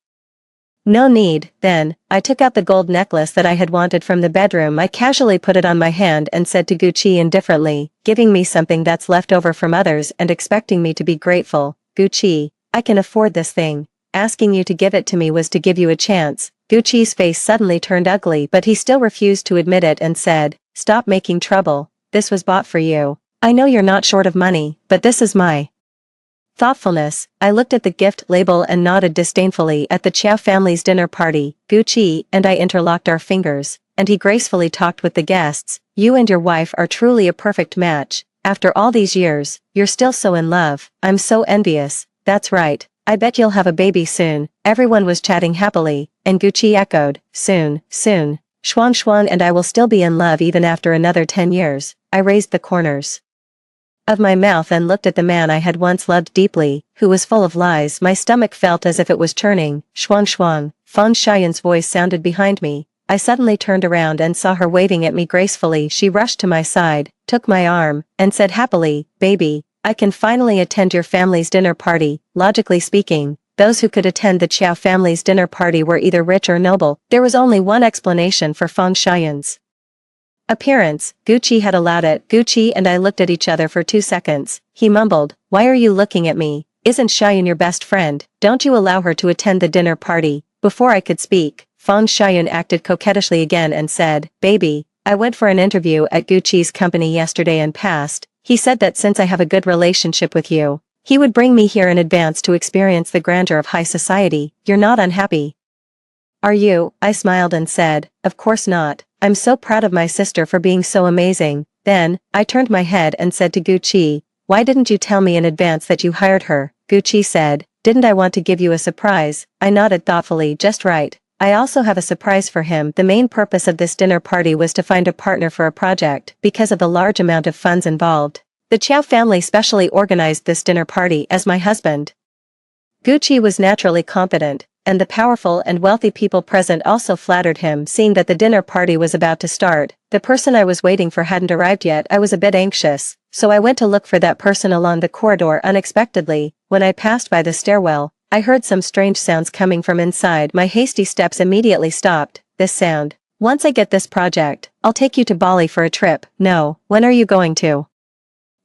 no need. Then, I took out the gold necklace that I had wanted from the bedroom. I casually put it on my hand and said to Gucci indifferently, giving me something that's left over from others and expecting me to be grateful, Gucci, I can afford this thing. Asking you to give it to me was to give you a chance. Gucci's face suddenly turned ugly, but he still refused to admit it and said, stop making trouble. This was bought for you. I know you're not short of money, but this is my thoughtfulness. I looked at the gift label and nodded disdainfully at the Chow family's dinner party. Gucci and I interlocked our fingers, and he gracefully talked with the guests. You and your wife are truly a perfect match. After all these years, you're still so in love. I'm so envious. That's right. I bet you'll have a baby soon. Everyone was chatting happily, and Gucci echoed, soon, soon. Xuan Xuan and I will still be in love even after another 10 years. I raised the corners of my mouth and looked at the man I had once loved deeply, who was full of lies. My stomach felt as if it was churning. Xuan Xuan, Fang Xian's voice sounded behind me. I suddenly turned around and saw her waving at me gracefully. She rushed to my side, took my arm, and said happily, baby, I can finally attend your family's dinner party. Logically speaking, those who could attend the Chow family's dinner party were either rich or noble. There was only one explanation for Fang Xian's appearance. Gucci had allowed it. Gucci and I looked at each other for 2 seconds. He mumbled, why are you looking at me? Isn't Xian your best friend? Don't you allow her to attend the dinner party? Before I could speak, Fang Xian acted coquettishly again and said, baby, I went for an interview at Gucci's company yesterday and passed. He said that since I have a good relationship with you, he would bring me here in advance to experience the grandeur of high society. You're not unhappy, are you? I smiled and said, of course not. I'm so proud of my sister for being so amazing. Then, I turned my head and said to Gucci, why didn't you tell me in advance that you hired her? Gucci said, didn't I want to give you a surprise? I nodded thoughtfully. Just right. I also have a surprise for him. The main purpose of this dinner party was to find a partner for a project. Because of the large amount of funds involved, the Chow family specially organized this dinner party as my husband. Gucci was naturally confident, and the powerful and wealthy people present also flattered him. Seeing that the dinner party was about to start, the person I was waiting for hadn't arrived yet. I was a bit anxious, so I went to look for that person along the corridor. Unexpectedly, when I passed by the stairwell, I heard some strange sounds coming from inside. My hasty steps immediately stopped. This sound. Once I get this project, I'll take you to Bali for a trip. No, when are you going to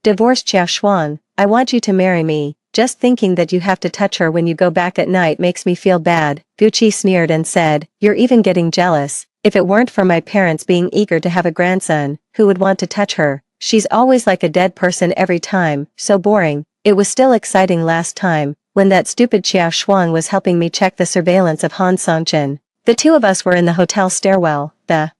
divorce Chow Xuan? I want you to marry me. Just thinking that you have to touch her when you go back at night makes me feel bad. Gucci sneered and said, you're even getting jealous. If it weren't for my parents being eager to have a grandson, who would want to touch her? She's always like a dead person every time. So boring. It was still exciting last time, when that stupid Chow Xuan was helping me check the surveillance of Han Songchen. The two of us were in the hotel stairwell. The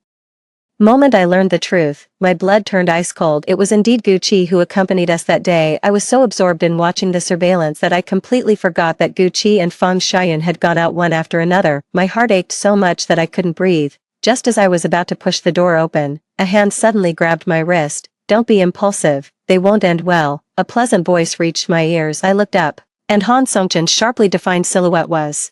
moment I learned the truth, my blood turned ice cold. It was indeed Gucci who accompanied us that day. I was so absorbed in watching the surveillance that I completely forgot that Gucci and Fang Xian had gone out one after another. My heart ached so much that I couldn't breathe. Just as I was about to push the door open, a hand suddenly grabbed my wrist. Don't be impulsive, they won't end well. A pleasant voice reached my ears. I looked up, and Han Songchen's sharply defined silhouette was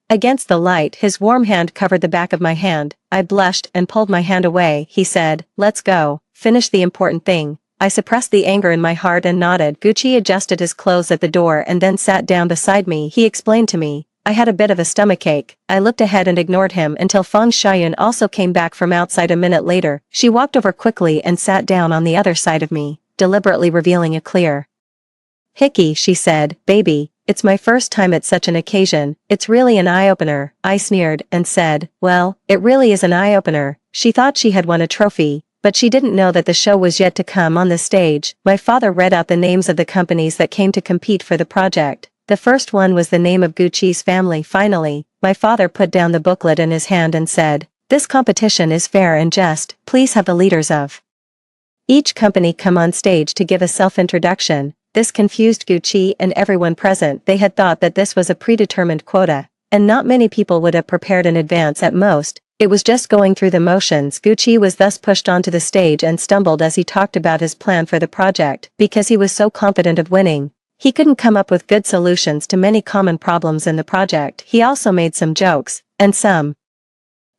against the light. His warm hand covered the back of my hand. I blushed and pulled my hand away. He said, let's go, finish the important thing. I suppressed the anger in my heart and nodded. Gucci adjusted his clothes at the door and then sat down beside me. He explained to me, I had a bit of a stomachache. I looked ahead and ignored him until Fang Xian also came back from outside. A minute later, she walked over quickly and sat down on the other side of me, deliberately revealing a clear hickey. She said, baby, it's my first time at such an occasion. It's really an eye-opener. I sneered and said, well, it really is an eye-opener. She thought she had won a trophy, but she didn't know that the show was yet to come. On the stage, my father read out the names of the companies that came to compete for the project. The first one was the name of Gucci's family. Finally, my father put down the booklet in his hand and said, "This competition is fair and just, please have the leaders of each company come on stage to give a self-introduction." This confused Gucci and everyone present. They had thought that this was a predetermined quota, and not many people would have prepared in advance. At most, it was just going through the motions. Gucci was thus pushed onto the stage and stumbled as he talked about his plan for the project. Because he was so confident of winning, he couldn't come up with good solutions to many common problems in the project. He also made some jokes, and some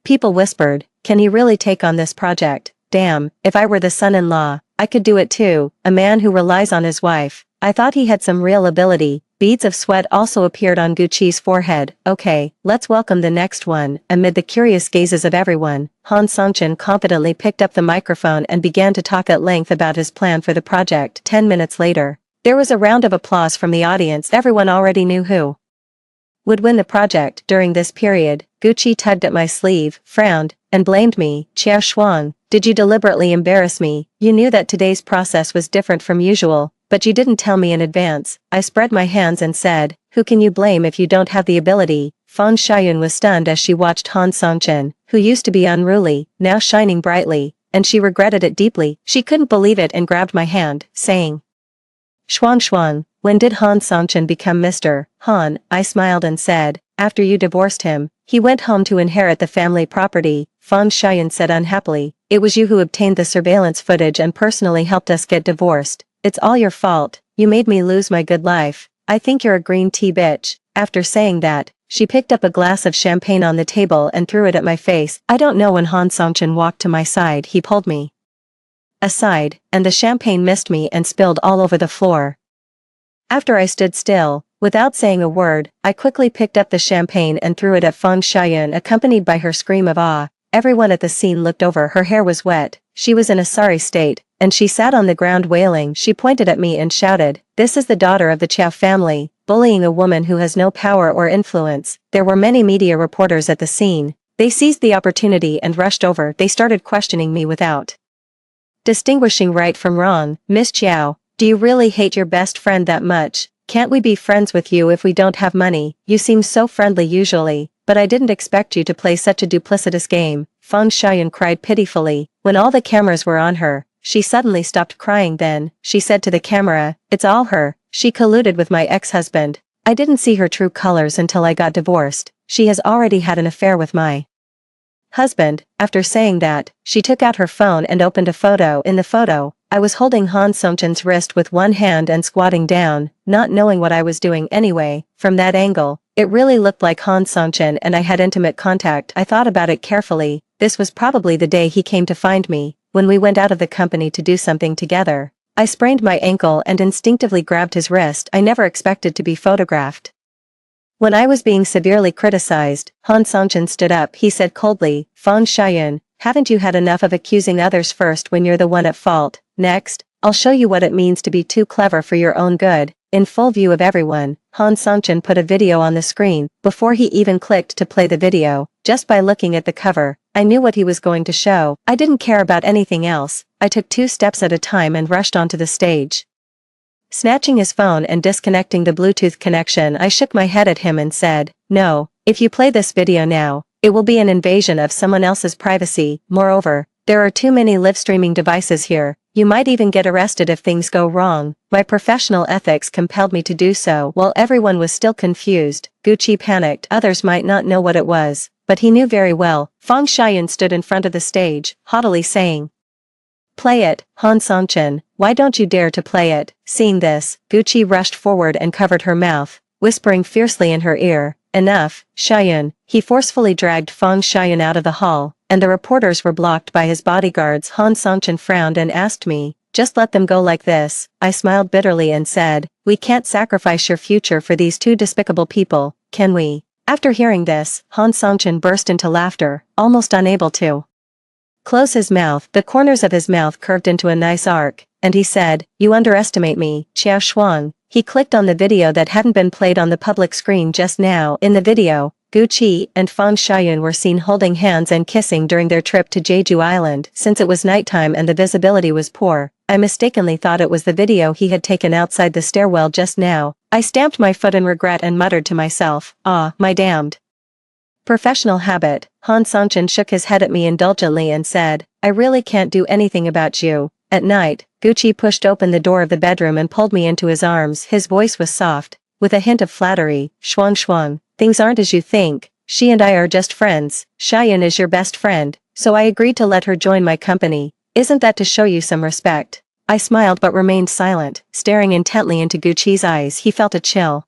people whispered, "Can he really take on this project? Damn, if I were the son-in-law, I could do it too, a man who relies on his wife." I thought he had some real ability. Beads of sweat also appeared on Gucci's forehead. "Okay, let's welcome the next one." Amid the curious gazes of everyone, Han Sung-chin confidently picked up the microphone and began to talk at length about his plan for the project. 10 minutes later, there was a round of applause from the audience. Everyone already knew who would win the project. During this period, Gucci tugged at my sleeve, frowned, and blamed me. "Chiao Shuang, did you deliberately embarrass me? You knew that today's process was different from usual, but you didn't tell me in advance." I spread my hands and said, "Who can you blame if you don't have the ability?" Fang Xiaoyun was stunned as she watched Han Sung-chin, who used to be unruly, now shining brightly, and she regretted it deeply. She couldn't believe it and grabbed my hand, saying, "Shuang Shuang, when did Han Sung-chin become Mr. Han?" I smiled and said, "After you divorced him, he went home to inherit the family property." Fang Xiaoyun said unhappily, "It was you who obtained the surveillance footage and personally helped us get divorced. It's all your fault. You made me lose my good life. I think you're a green tea bitch." After saying that, she picked up a glass of champagne on the table and threw it at my face. I don't know when Han Sung-chin walked to my side, he pulled me aside, and the champagne missed me and spilled all over the floor. After I stood still, without saying a word, I quickly picked up the champagne and threw it at Fang Xiaoyun, accompanied by her scream of awe. Everyone at the scene looked over. Her hair was wet, she was in a sorry state, and she sat on the ground wailing. She pointed at me and shouted, "This is the daughter of the Chow family, bullying a woman who has no power or influence." There were many media reporters at the scene. They seized the opportunity and rushed over. They started questioning me without distinguishing right from wrong. "Miss Chiao, do you really hate your best friend that much? Can't we be friends with you if we don't have money? You seem so friendly usually, but I didn't expect you to play such a duplicitous game." Fang Xiaoyun cried pitifully. When all the cameras were on her, she suddenly stopped crying. Then, she said to the camera, "It's all her. She colluded with my ex-husband. I didn't see her true colors until I got divorced. She has already had an affair with my husband." After saying that, she took out her phone and opened a photo. In the photo, I was holding Han Sung-chin's wrist with one hand and squatting down, not knowing what I was doing anyway. From that angle, it really looked like Han Sung-chin and I had intimate contact. I thought about it carefully. This was probably the day he came to find me, when we went out of the company to do something together. I sprained my ankle and instinctively grabbed his wrist. I never expected to be photographed. When I was being severely criticized, Han Sung-chin stood up. He said coldly, "Fang Xiaoyun, haven't you had enough of accusing others first when you're the one at fault? Next, I'll show you what it means to be too clever for your own good." In full view of everyone, Han Sung-chin put a video on the screen. Before he even clicked to play the video, just by looking at the cover, I knew what he was going to show. I didn't care about anything else. I took 2 steps at a time and rushed onto the stage. Snatching his phone and disconnecting the Bluetooth connection, I shook my head at him and said, "No, if you play this video now, it will be an invasion of someone else's privacy. Moreover, there are too many live streaming devices here. You might even get arrested if things go wrong." My professional ethics compelled me to do so. While everyone was still confused, Gucci panicked. Others might not know what it was, but he knew very well. Fang Xiaoyun stood in front of the stage, haughtily saying, "Play it, Han Sung-chin, why don't you dare to play it?" Seeing this, Gucci rushed forward and covered her mouth, whispering fiercely in her ear, "Enough, Xiaoyun." He forcefully dragged Fang Xiaoyun out of the hall, and the reporters were blocked by his bodyguards. Han Sung-chin frowned and asked me, "Just let them go like this?" I smiled bitterly and said, "We can't sacrifice your future for these 2 despicable people, can we?" After hearing this, Han Sung-chin burst into laughter, almost unable to close his mouth. The corners of his mouth curved into a nice arc, and he said, "You underestimate me, Chiao Shuang." He clicked on the video that hadn't been played on the public screen just now. In the video, Gucci and Fang Xiaoyun were seen holding hands and kissing during their trip to Jeju Island. Since it was nighttime and the visibility was poor, I mistakenly thought it was the video he had taken outside the stairwell just now. I stamped my foot in regret and muttered to myself, "Ah, my damned professional habit." Han Songchen shook his head at me indulgently and said, "I really can't do anything about you." At night, Gucci pushed open the door of the bedroom and pulled me into his arms. His voice was soft, with a hint of flattery. "Shuang Shuang, things aren't as you think. She and I are just friends. Xiaoyun is your best friend, so I agreed to let her join my company. Isn't that to show you some respect?" I smiled but remained silent, staring intently into Gucci's eyes. He felt a chill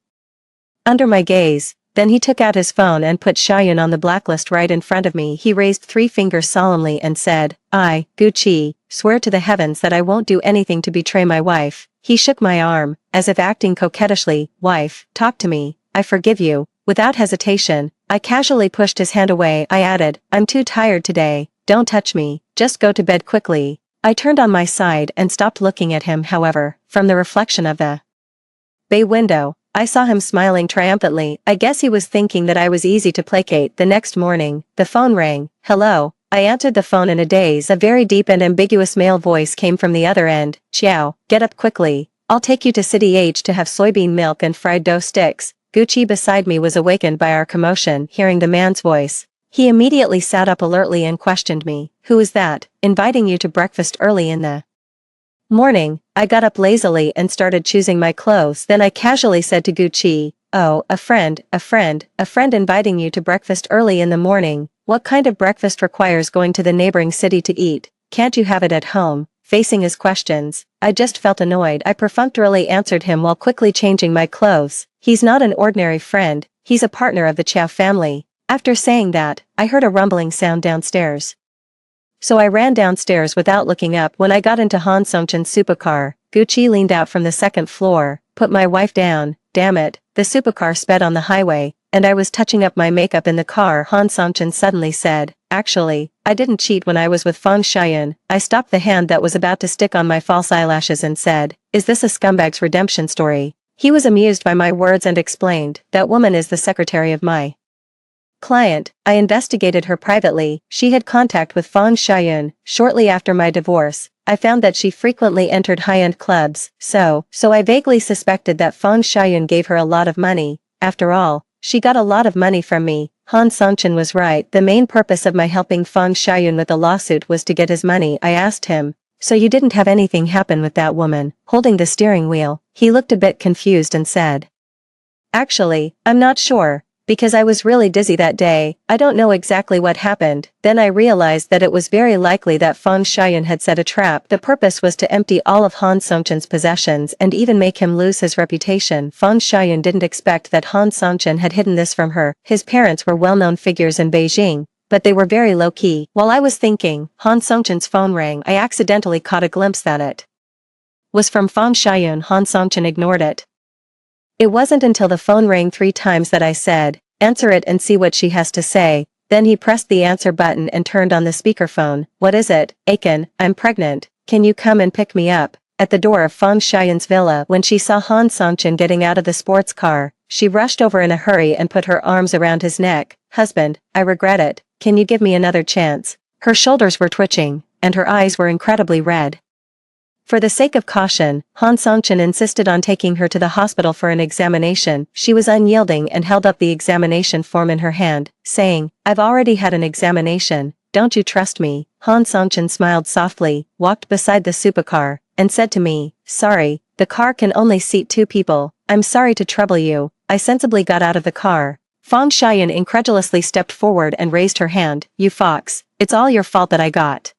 under my gaze. Then he took out his phone and put Xiaoyun on the blacklist right in front of me. He raised 3 fingers solemnly and said, "I, Gucci, swear to the heavens that I won't do anything to betray my wife." He shook my arm, as if acting coquettishly. "Wife, talk to me. I forgive you." Without hesitation, I casually pushed his hand away. I added, "I'm too tired today. Don't touch me. Just go to bed quickly." I turned on my side and stopped looking at him. However, from the reflection of the bay window, I saw him smiling triumphantly. I guess he was thinking that I was easy to placate. The next morning, the phone rang. "Hello." I answered the phone in a daze. A very deep and ambiguous male voice came from the other end. "Chiao, get up quickly. I'll take you to City H to have soybean milk and fried dough sticks." Gucci beside me was awakened by our commotion. Hearing the man's voice, he immediately sat up alertly and questioned me. "Who is that, inviting you to breakfast early in the morning?" I got up lazily and started choosing my clothes. Then I casually said to Gucci, "Oh, a friend inviting you to breakfast early in the morning. What kind of breakfast requires going to the neighboring city to eat? Can't you have it at home?" Facing his questions, I just felt annoyed. I perfunctorily answered him while quickly changing my clothes. "He's not an ordinary friend, he's a partner of the Chow family." After saying that, I heard a rumbling sound downstairs. So I ran downstairs without looking up. When I got into Han Songchen's supercar, Gucci leaned out from the second floor. "Put my wife down, damn it." The supercar sped on the highway, and I was touching up my makeup in the car. Han Songchen suddenly said, "Actually, I didn't cheat when I was with Fang Xiaoyun." I stopped the hand that was about to stick on my false eyelashes and said, "Is this a scumbag's redemption story?" He was amused by my words and explained, "That woman is the secretary of my client. I investigated her privately. She had contact with Fang Xiaoyun. Shortly after my divorce, I found that she frequently entered high-end clubs, so I vaguely suspected that Fang Xiaoyun gave her a lot of money. After all, she got a lot of money from me." Han Songchen was right. The main purpose of my helping Fang Xiaoyun with the lawsuit was to get his money. I asked him, "So you didn't have anything happen with that woman holding the steering wheel?" He looked a bit confused and said, "Actually, I'm not sure. Because I was really dizzy that day, I don't know exactly what happened." Then I realized that it was very likely that Fang Xiaoyun had set a trap. The purpose was to empty all of Han Songchen's possessions and even make him lose his reputation. Fang Xiaoyun didn't expect that Han Songchen had hidden this from her. His parents were well-known figures in Beijing, but they were very low-key. While I was thinking, Han Songchen's phone rang. I accidentally caught a glimpse that it was from Fang Xiaoyun. Han Songchen ignored it. It wasn't until the phone rang 3 times that I said, "Answer it and see what she has to say." Then he pressed the answer button and turned on the speakerphone. "What is it, Aiken? I'm pregnant. Can you come and pick me up?" At the door of Fang Xiaoyun's villa, when she saw Han Songchen getting out of the sports car, she rushed over in a hurry and put her arms around his neck. "Husband, I regret it. Can you give me another chance?" Her shoulders were twitching, and her eyes were incredibly red. For the sake of caution, Han Songchen insisted on taking her to the hospital for an examination. She was unyielding and held up the examination form in her hand, saying, "I've already had an examination. Don't you trust me?" Han Songchen smiled softly, walked beside the supercar, and said to me, "Sorry, the car can only seat 2 people. I'm sorry to trouble you." I sensibly got out of the car. Fang Xiaoyun incredulously stepped forward and raised her hand. "You fox, it's all your fault that I got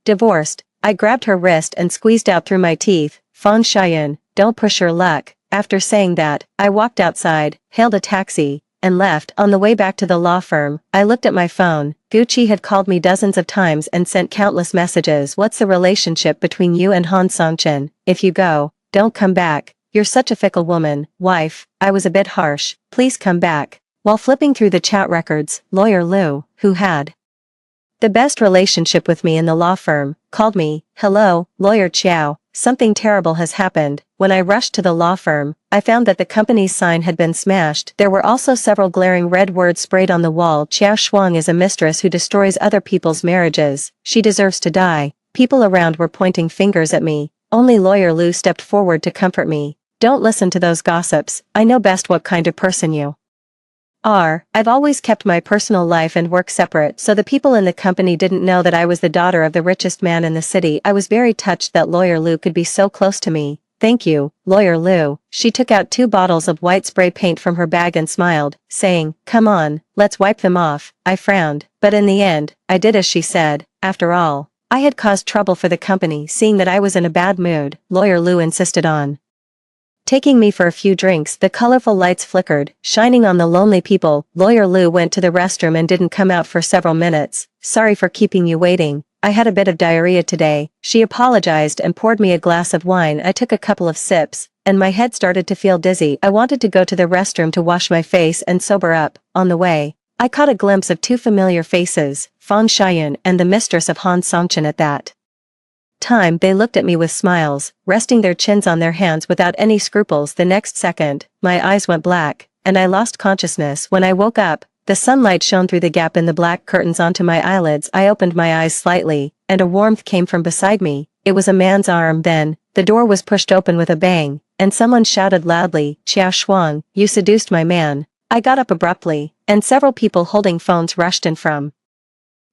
divorced." I grabbed her wrist and squeezed out through my teeth, "Fang Xiaoyun, don't push your luck." After saying that, I walked outside, hailed a taxi, and left. On the way back to the law firm, I looked at my phone. Gucci had called me dozens of times and sent countless messages. "What's the relationship between you and Han Songchen? If you go, don't come back. You're such a fickle woman." "Wife, I was a bit harsh. Please come back." While flipping through the chat records, lawyer Lu, who had the best relationship with me in the law firm, called me. "Hello, Lawyer Chiao, something terrible has happened." When I rushed to the law firm, I found that the company's sign had been smashed. There were also several glaring red words sprayed on the wall. "Chiao Shuang is a mistress who destroys other people's marriages. She deserves to die." People around were pointing fingers at me. Only Lawyer Lu stepped forward to comfort me. Don't listen to those gossips, I know best what kind of person you are. I've always kept my personal life and work separate so the people in the company didn't know that I was the daughter of the richest man in the city. I was very touched that Lawyer Lou could be so close to me. Thank you, Lawyer Lou. She took out 2 bottles of white spray paint from her bag and smiled, saying, come on, let's wipe them off. I frowned, but in the end, I did as she said. After all, I had caused trouble for the company. Seeing that I was in a bad mood, Lawyer Lou insisted on taking me for a few drinks. The colorful lights flickered, shining on the lonely people. Lawyer Lou went to the restroom and didn't come out for several minutes. Sorry for keeping you waiting. I had a bit of diarrhea today. She apologized and poured me a glass of wine. I took a couple of sips, and my head started to feel dizzy. I wanted to go to the restroom to wash my face and sober up. On the way, I caught a glimpse of 2 familiar faces, Fang Xiayun and the mistress of Han Songchen. At that time they looked at me with smiles, resting their chins on their hands without any scruples. The next second, my eyes went black, and I lost consciousness. When I woke up, the sunlight shone through the gap in the black curtains onto my eyelids. I opened my eyes slightly, and a warmth came from beside me. It was a man's arm. Then, the door was pushed open with a bang, and someone shouted loudly, Qiao Shuang, you seduced my man. I got up abruptly, and several people holding phones rushed in from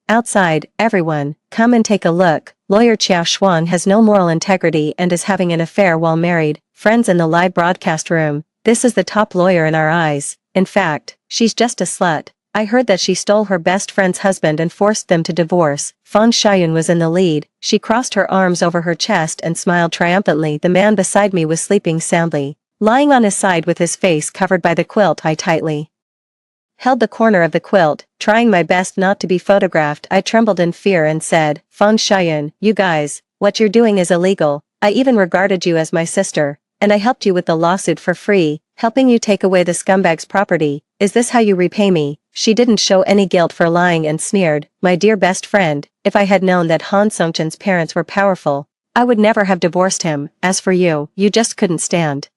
outside. Everyone, come and take a look. Lawyer Qiao Shuang has no moral integrity and is having an affair while married. Friends in the live broadcast room, this is the top lawyer in our eyes. In fact, she's just a slut. I heard that she stole her best friend's husband and forced them to divorce. Fang Xiayun was in the lead. She crossed her arms over her chest and smiled triumphantly. The man beside me was sleeping soundly, lying on his side with his face covered by the quilt. I tightly held the corner of the quilt, trying my best not to be photographed. I trembled in fear and said, Fang Xiayun, you guys, what you're doing is illegal. I even regarded you as my sister, and I helped you with the lawsuit for free, helping you take away the scumbag's property. Is this how you repay me? She didn't show any guilt for lying and sneered, my dear best friend, if I had known that Han Songchen's parents were powerful, I would never have divorced him. As for you, you just couldn't stand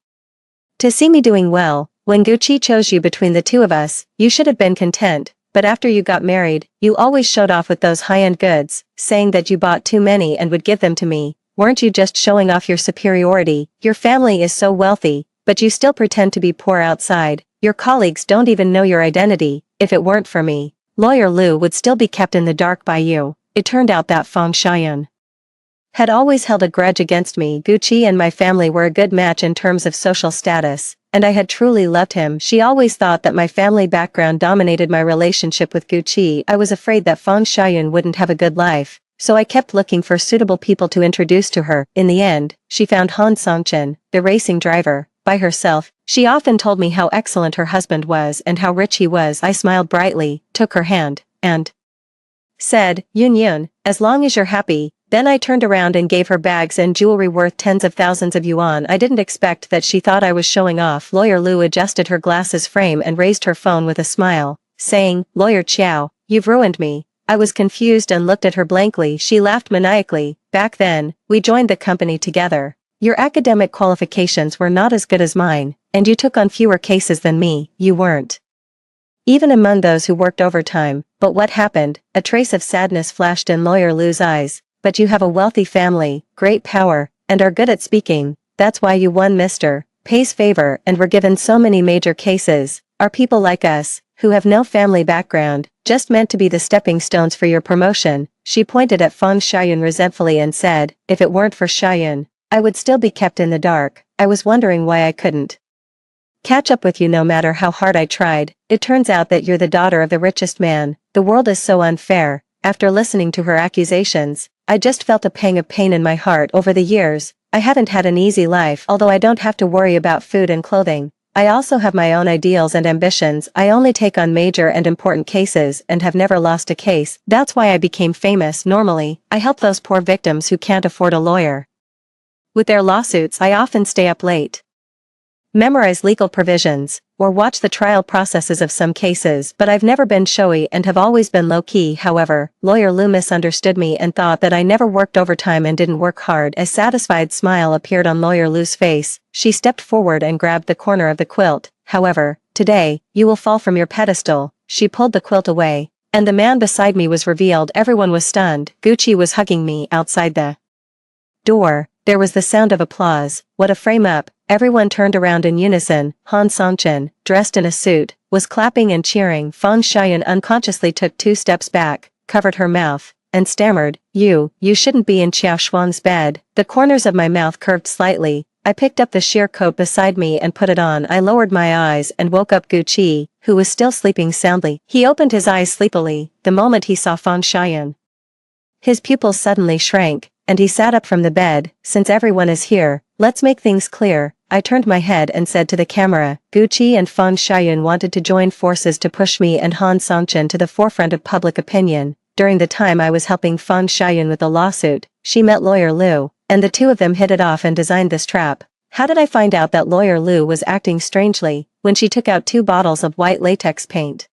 to see me doing well. When Gucci chose you between the two of us, you should have been content, but after you got married, you always showed off with those high-end goods, saying that you bought too many and would give them to me. Weren't you just showing off your superiority? Your family is so wealthy, but you still pretend to be poor outside. Your colleagues don't even know your identity. If it weren't for me, Lawyer Lou would still be kept in the dark by you. It turned out that Fang Xiayun had always held a grudge against me. Gucci and my family were a good match in terms of social status, and I had truly loved him. She always thought that my family background dominated my relationship with Gucci. I was afraid that Fang Xiayun wouldn't have a good life, so I kept looking for suitable people to introduce to her. In the end, she found Han Songchen, the racing driver, by herself. She often told me how excellent her husband was and how rich he was. I smiled brightly, took her hand, and said, Yun, as long as you're happy. Then I turned around and gave her bags and jewelry worth tens of thousands of yuan. I didn't expect that she thought I was showing off. Lawyer Lou adjusted her glasses frame and raised her phone with a smile, saying, Lawyer Qiao, you've ruined me. I was confused and looked at her blankly. She laughed maniacally. Back then, we joined the company together. Your academic qualifications were not as good as mine, and you took on fewer cases than me. You weren't even among those who worked overtime. But what happened? A trace of sadness flashed in Lawyer Lou's eyes. But you have a wealthy family, great power, and are good at speaking. That's why you won Mr. Pay's favor and were given so many major cases. Are people like us, who have no family background, just meant to be the stepping stones for your promotion? She pointed at Fang Xiayun resentfully and said, if it weren't for Xiayun, I would still be kept in the dark. I was wondering why I couldn't catch up with you no matter how hard I tried. It turns out that you're the daughter of the richest man. The world is so unfair. After listening to her accusations, I just felt a pang of pain in my heart. Over the years, I haven't had an easy life. Although I don't have to worry about food and clothing, I also have my own ideals and ambitions. I only take on major and important cases and have never lost a case. That's why I became famous. Normally, I help those poor victims who can't afford a lawyer. With their lawsuits, I often stay up late, memorize legal provisions, or watch the trial processes of some cases, but I've never been showy and have always been low-key. However, Lawyer Lou misunderstood me and thought that I never worked overtime and didn't work hard. A satisfied smile appeared on Lawyer Lou's face. She stepped forward and grabbed the corner of the quilt. However, today, you will fall from your pedestal. She pulled the quilt away, and the man beside me was revealed. Everyone was stunned. Gucci was hugging me outside the door. There was the sound of applause. What a frame-up. Everyone turned around in unison. Han Songchen, dressed in a suit, was clapping and cheering. Fang Xiaoyun unconsciously took 2 steps back, covered her mouth, and stammered, you shouldn't be in Qiao Shuang's bed. The corners of my mouth curved slightly. I picked up the sheer coat beside me and put it on. I lowered my eyes and woke up Gu Qi, who was still sleeping soundly. He opened his eyes sleepily, the moment he saw Fang Xiaoyun. His pupils suddenly shrank, and he sat up from the bed. Since everyone is here, let's make things clear. I turned my head and said to the camera, Gu Qi and Fang Xiaoyun wanted to join forces to push me and Han Songchen to the forefront of public opinion. During the time I was helping Fang Xiaoyun with the lawsuit, she met Lawyer Liu, and the two of them hit it off and designed this trap. How did I find out that Lawyer Liu was acting strangely when she took out 2 bottles of white latex paint?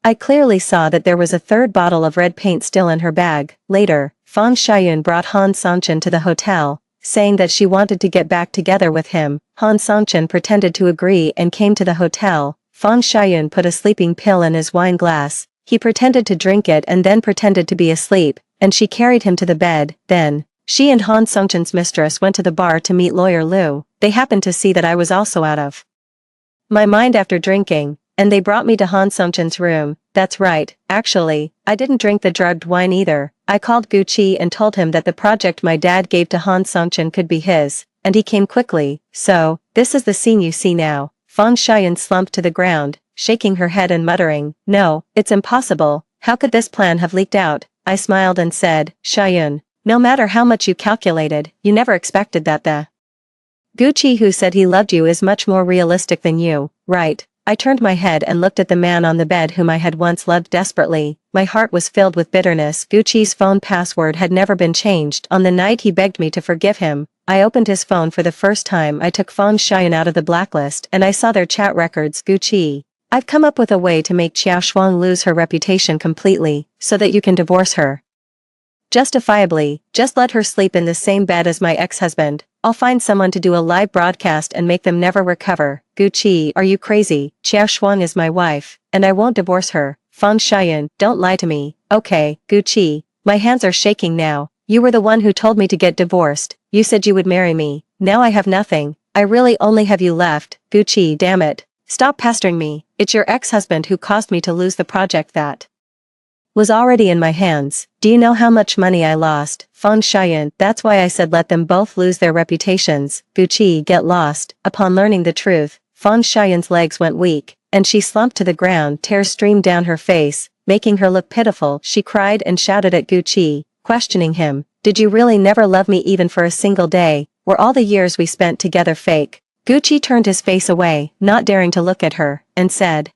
I clearly saw that there was a 3rd bottle of red paint still in her bag. Later, Fang Xiaoyun brought Han Songchen to the hotel, saying that she wanted to get back together with him. Han Songchen pretended to agree and came to the hotel. Fang Xiaoyun put a sleeping pill in his wine glass. He pretended to drink it and then pretended to be asleep, and she carried him to the bed. Then, she and Han Songchen's mistress went to the bar to meet Lawyer Liu. They happened to see that I was also out of my mind after drinking, and they brought me to Han Songchen's room. That's right, actually, I didn't drink the drugged wine either. I called Gu Qi and told him that the project my dad gave to Han Songchen could be his, and he came quickly. So, this is the scene you see now. Fang Xiaoyun slumped to the ground, shaking her head and muttering, no, it's impossible. How could this plan have leaked out? I smiled and said, Xiaoyun, no matter how much you calculated, you never expected that the Gu Qi who said he loved you is much more realistic than you, right? I turned my head and looked at the man on the bed whom I had once loved desperately. My heart was filled with bitterness. Gu Qi's phone password had never been changed. On the night he begged me to forgive him, I opened his phone for the first time. I took Fang Xiaoyun out of the blacklist and I saw their chat records. Gu Qi, I've come up with a way to make Qiao Shuang lose her reputation completely, so that you can divorce her. Justifiably, just let her sleep in the same bed as my ex-husband. I'll find someone to do a live broadcast and make them never recover. Gu Qi, are you crazy? Qiao Shuang is my wife, and I won't divorce her. Fang Xiaoyun, don't lie to me. Okay, Gu Qi, my hands are shaking now. You were the one who told me to get divorced. You said you would marry me. Now I have nothing. I really only have you left. Gu Qi, damn it. Stop pestering me. It's your ex-husband who caused me to lose the project that was already in my hands. Do you know how much money I lost? Fang Xiaoyun, that's why I said let them both lose their reputations. Gu Qi, get lost. Upon learning the truth, Fang Xiaoyun's legs went weak, and she slumped to the ground. Tears streamed down her face, making her look pitiful. She cried and shouted at Gu Qi, questioning him, did you really never love me even for a single day? Were all the years we spent together fake? Gu Qi turned his face away, not daring to look at her, and said,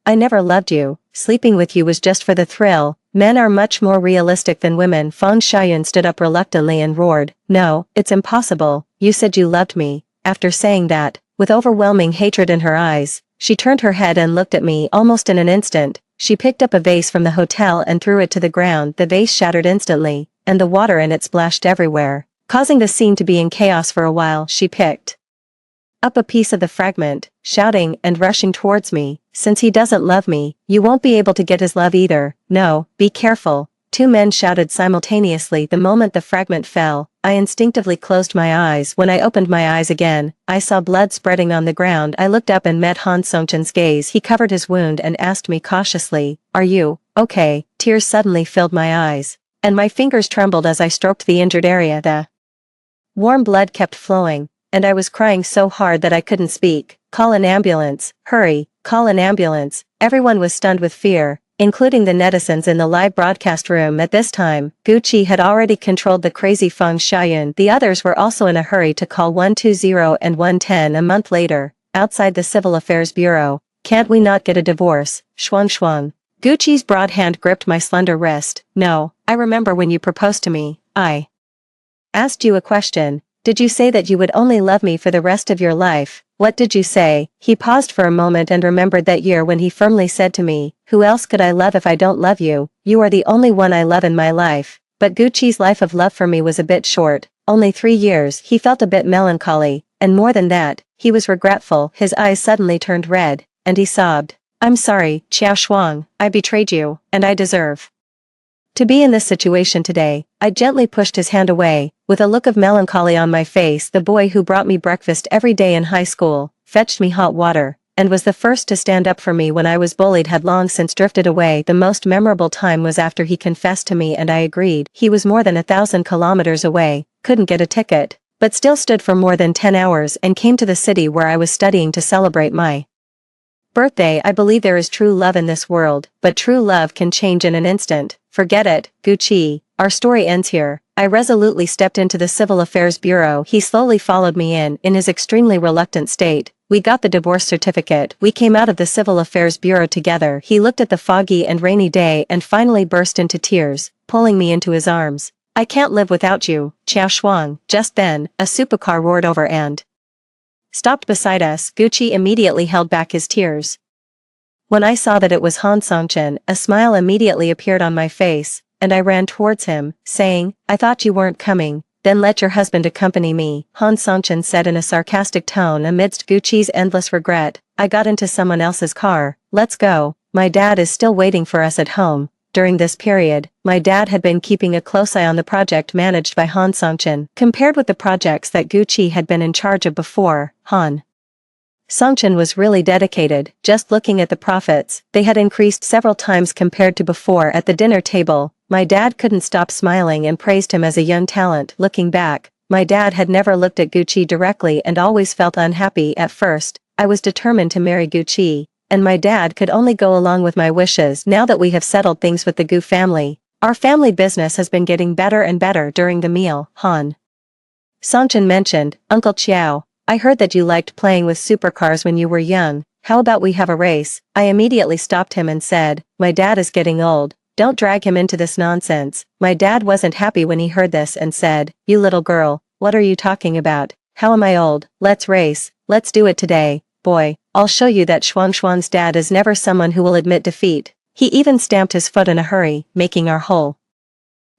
I never loved you. Sleeping with you was just for the thrill. Men are much more realistic than women. Fang Xiaoyun stood up reluctantly and roared, no, it's impossible. You said you loved me. After saying that, with overwhelming hatred in her eyes, she turned her head and looked at me. Almost in an instant, she picked up a vase from the hotel and threw it to the ground. The vase shattered instantly, and the water in it splashed everywhere, causing the scene to be in chaos for a while. She picked up a piece of the fragment, shouting and rushing towards me, since he doesn't love me, you won't be able to get his love either. No, be careful. 2 men shouted simultaneously. The moment the fragment fell, I instinctively closed my eyes. When I opened my eyes again, I saw blood spreading on the ground. I looked up and met Han Songchen's gaze. He covered his wound and asked me cautiously, are you okay? Tears suddenly filled my eyes, and my fingers trembled as I stroked the injured area. The warm blood kept flowing, and I was crying so hard that I couldn't speak. Call an ambulance, hurry, call an ambulance. Everyone was stunned with fear, including the netizens in the live broadcast room. At this time, Gu Qi had already controlled the crazy Fang Xiaoyun. The others were also in a hurry to call 120 and 110. A month later, outside the Civil Affairs Bureau, can't we not get a divorce? Shuang Shuang. Gu Qi's broad hand gripped my slender wrist. No, I remember when you proposed to me, I asked you a question. Did you say that you would only love me for the rest of your life? What did you say? He paused for a moment and remembered that year when he firmly said to me, who else could I love if I don't love you? You are the only one I love in my life. But Gu Qi's life of love for me was a bit short, only 3 years. He felt a bit melancholy, and more than that, he was regretful. His eyes suddenly turned red, and he sobbed. I'm sorry, Qiao Shuang, I betrayed you, and I deserve To be in this situation today, I gently pushed his hand away, with a look of melancholy on my face. The boy who brought me breakfast every day in high school, fetched me hot water, and was the first to stand up for me when I was bullied had long since drifted away. The most memorable time was after he confessed to me and I agreed. He was more than 1,000 kilometers away, couldn't get a ticket, but still stood for more than 10 hours and came to the city where I was studying to celebrate my birthday. I believe there is true love in this world, but true love can change in an instant. Forget it, Gucci. Our story ends here. I resolutely stepped into the Civil Affairs Bureau. He slowly followed me in his extremely reluctant state. We got the divorce certificate. We came out of the Civil Affairs Bureau together. He looked at the foggy and rainy day and finally burst into tears, pulling me into his arms. I can't live without you, Xiao Shuang. Just then, a supercar roared over and stopped beside us. Gucci immediately held back his tears. When I saw that it was Han Songchen, a smile immediately appeared on my face, and I ran towards him, saying, I thought you weren't coming, then let your husband accompany me, Han Songchen said in a sarcastic tone amidst Gucci's endless regret. I got into someone else's car. Let's go. My dad is still waiting for us at home. During this period, my dad had been keeping a close eye on the project managed by Han Songchen. Compared with the projects that Gucci had been in charge of before, Han Songchen was really dedicated. Just looking at the profits, they had increased several times compared to before. At the dinner table, my dad couldn't stop smiling and praised him as a young talent. Looking back, my dad had never looked at Gucci directly and always felt unhappy. At first, I was determined to marry Gucci, and my dad could only go along with my wishes. Now that we have settled things with the Gu family, our family business has been getting better and better. During the meal, Han Songchen mentioned, Uncle Qiao, I heard that you liked playing with supercars when you were young. How about we have a race? I immediately stopped him and said, my dad is getting old. Don't drag him into this nonsense. My dad wasn't happy when he heard this and said, you little girl, what are you talking about? How am I old? Let's race. Let's do it today. Boy, I'll show you that Xuan's dad is never someone who will admit defeat. He even stamped his foot in a hurry, making our whole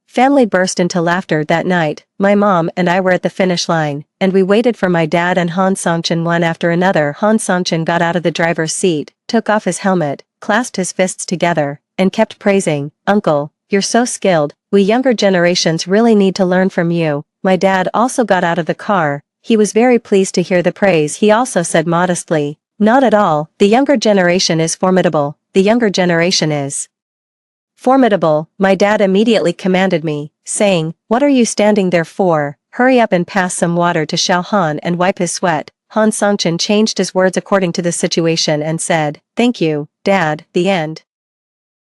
family burst into laughter. That night, my mom and I were at the finish line, and we waited for my dad and Han Songchen one after another. Han Songchen got out of the driver's seat, took off his helmet, clasped his fists together, and kept praising, Uncle, you're so skilled. We younger generations really need to learn from you. My dad also got out of the car. He was very pleased to hear the praise. He also said modestly, not at all. The younger generation is formidable. The younger generation is formidable. My dad immediately commanded me, saying, what are you standing there for? Hurry up and pass some water to Xiao Han and wipe his sweat. Han Songchen changed his words according to the situation and said, thank you, Dad. The end.